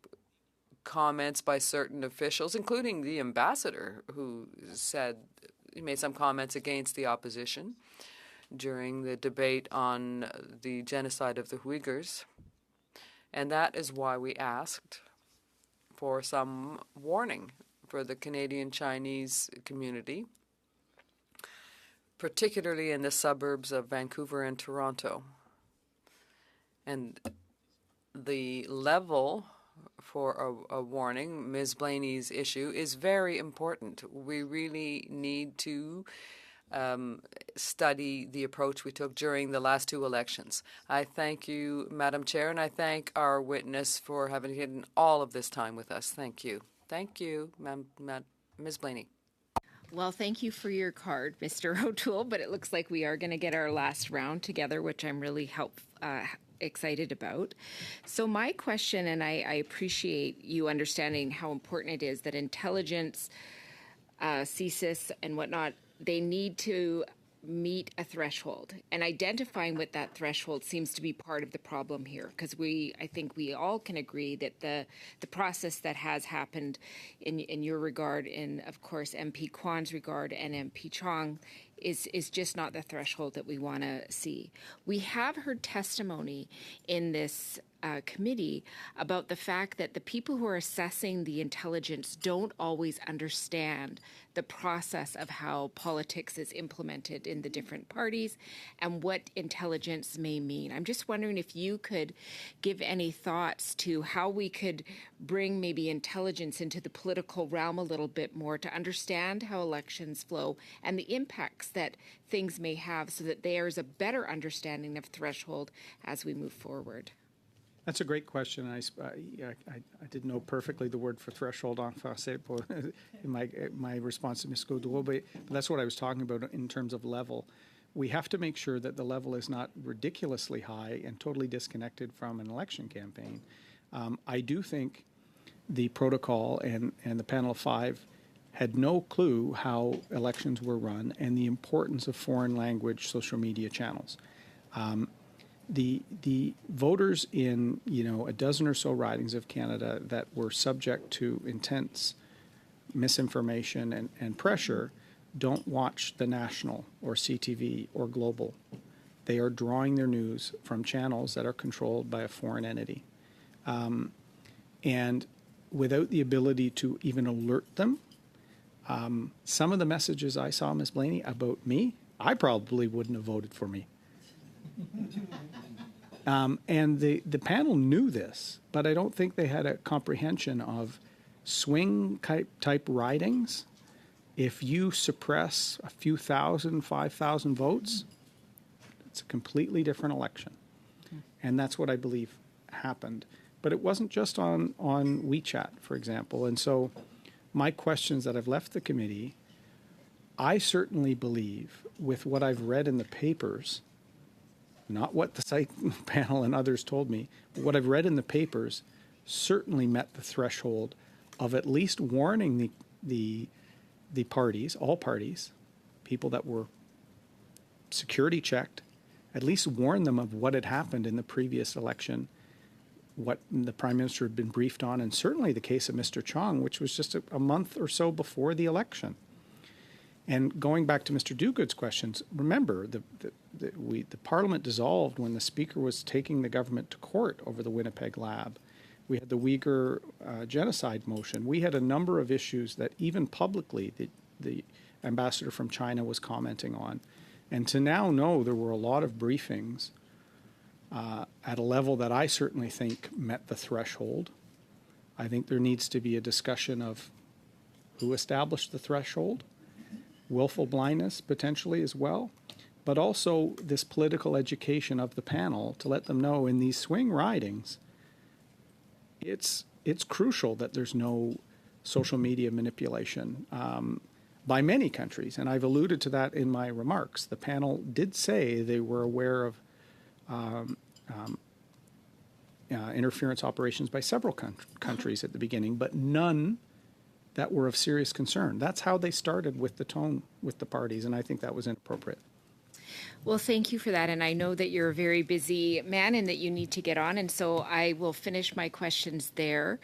comments by certain officials, including the ambassador, who said he made some comments against the opposition during the debate on the genocide of the Uyghurs. And that is why we asked for some warning for the Canadian Chinese community, particularly in the suburbs of Vancouver and Toronto. And the level for a warning, Ms. Blaney's issue, is very important. We really need to study the approach we took during the last two elections. I thank you, Madam Chair, and I thank our witness for having hidden all of this time with us. Thank you. Thank you, Ms. Blaney. Well, thank you for your card, Mr. O'Toole, but it looks like we are going to get our last round together, which I'm really excited about. So my question, and I appreciate you understanding how important it is that intelligence, CSIS and whatnot, they need to meet a threshold, and identifying what that threshold seems to be part of the problem here, because I think we all can agree that the process that has happened in your regard, in of course MP Kwan's regard and MP Chong, is just not the threshold that we want to see. We have heard testimony in this committee about the fact that the people who are assessing the intelligence don't always understand the process of how politics is implemented in the different parties and what intelligence may mean. I'm just wondering if you could give any thoughts to how we could bring maybe intelligence into the political realm a little bit more to understand how elections flow and the impacts that things may have, so that there's a better understanding of threshold as we move forward. That's a great question. I didn't know perfectly the word for threshold en français in my response to Ms. Gaudreau, but that's what I was talking about in terms of level. We have to make sure that the level is not ridiculously high and totally disconnected from an election campaign. I do think the protocol and the panel of five had no clue how elections were run and the importance of foreign language social media channels. The voters in a dozen or so ridings of Canada that were subject to intense misinformation and pressure don't watch the National or CTV or Global. They are drawing their news from channels that are controlled by a foreign entity. And without the ability to even alert them, some of the messages I saw, Ms. Blaney, about me, I probably wouldn't have voted for me. And the panel knew this, but I don't think they had a comprehension of swing type ridings. If you suppress a few thousand, 5,000 votes, it's a completely different election. And that's what I believe happened. But it wasn't just on WeChat, for example. And so my questions that I've left the committee, I certainly believe, with what I've read in the papers, not what the site panel and others told me, but what I've read in the papers certainly met the threshold of at least warning the parties, all parties, people that were security checked, at least warn them of what had happened in the previous election, what the Prime Minister had been briefed on, and certainly the case of Mr. Chong, which was just a month or so before the election. And going back to Mr. Duguid's questions, remember the Parliament dissolved when the Speaker was taking the government to court over the Winnipeg lab. We had the Uyghur genocide motion. We had a number of issues that even publicly the ambassador from China was commenting on. And to now know there were a lot of briefings at a level that I certainly think met the threshold. I think there needs to be a discussion of who established the threshold, willful blindness potentially as well, but also this political education of the panel to let them know in these swing ridings, it's crucial that there's no social media manipulation by many countries, and I've alluded to that in my remarks. The panel did say they were aware of interference operations by several countries at the beginning, but none that were of serious concern. That's how they started with the tone with the parties, and I think that was inappropriate. Well, thank you for that. And I know that you're a very busy man and that you need to get on. And so I will finish my questions there.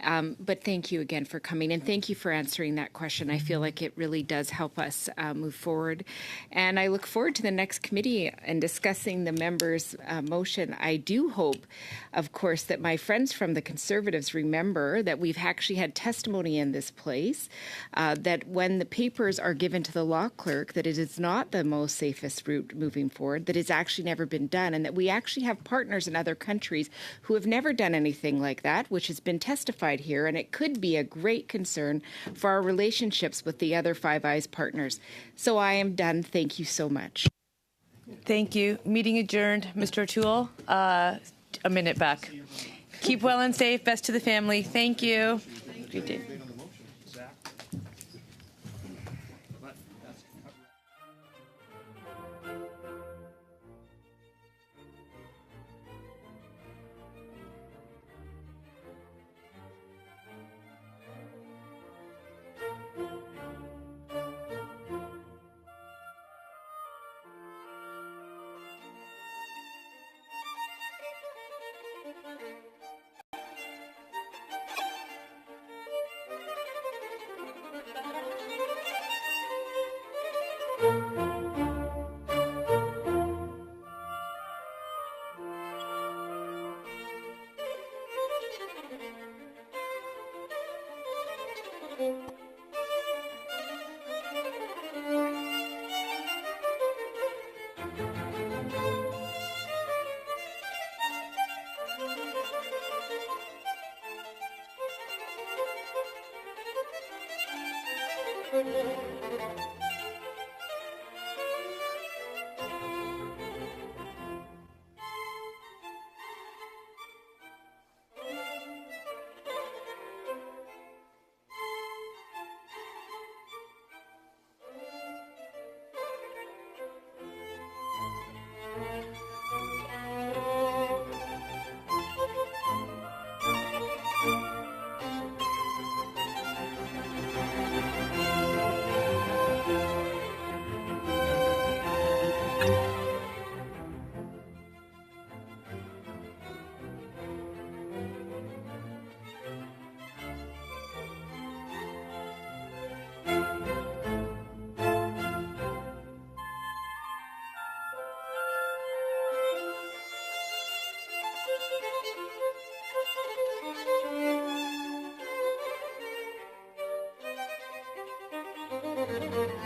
But thank you again for coming. And thank you for answering that question. I feel like it really does help us move forward. And I look forward to the next committee and discussing the members' motion. I do hope, of course, that my friends from the Conservatives remember that we've actually had testimony in this place, that when the papers are given to the law clerk, that it is not the most safest route moving forward, that it's actually never been done, and that we actually have partners in other countries who have never done anything like that, which has been testified here, and it could be a great concern for our relationships with the other Five Eyes partners. So I am done. Thank you so much. Thank you. Meeting adjourned. Mr. O'Toole, a minute back. Keep well and safe. Best to the family. Thank you. Great day. Thank you.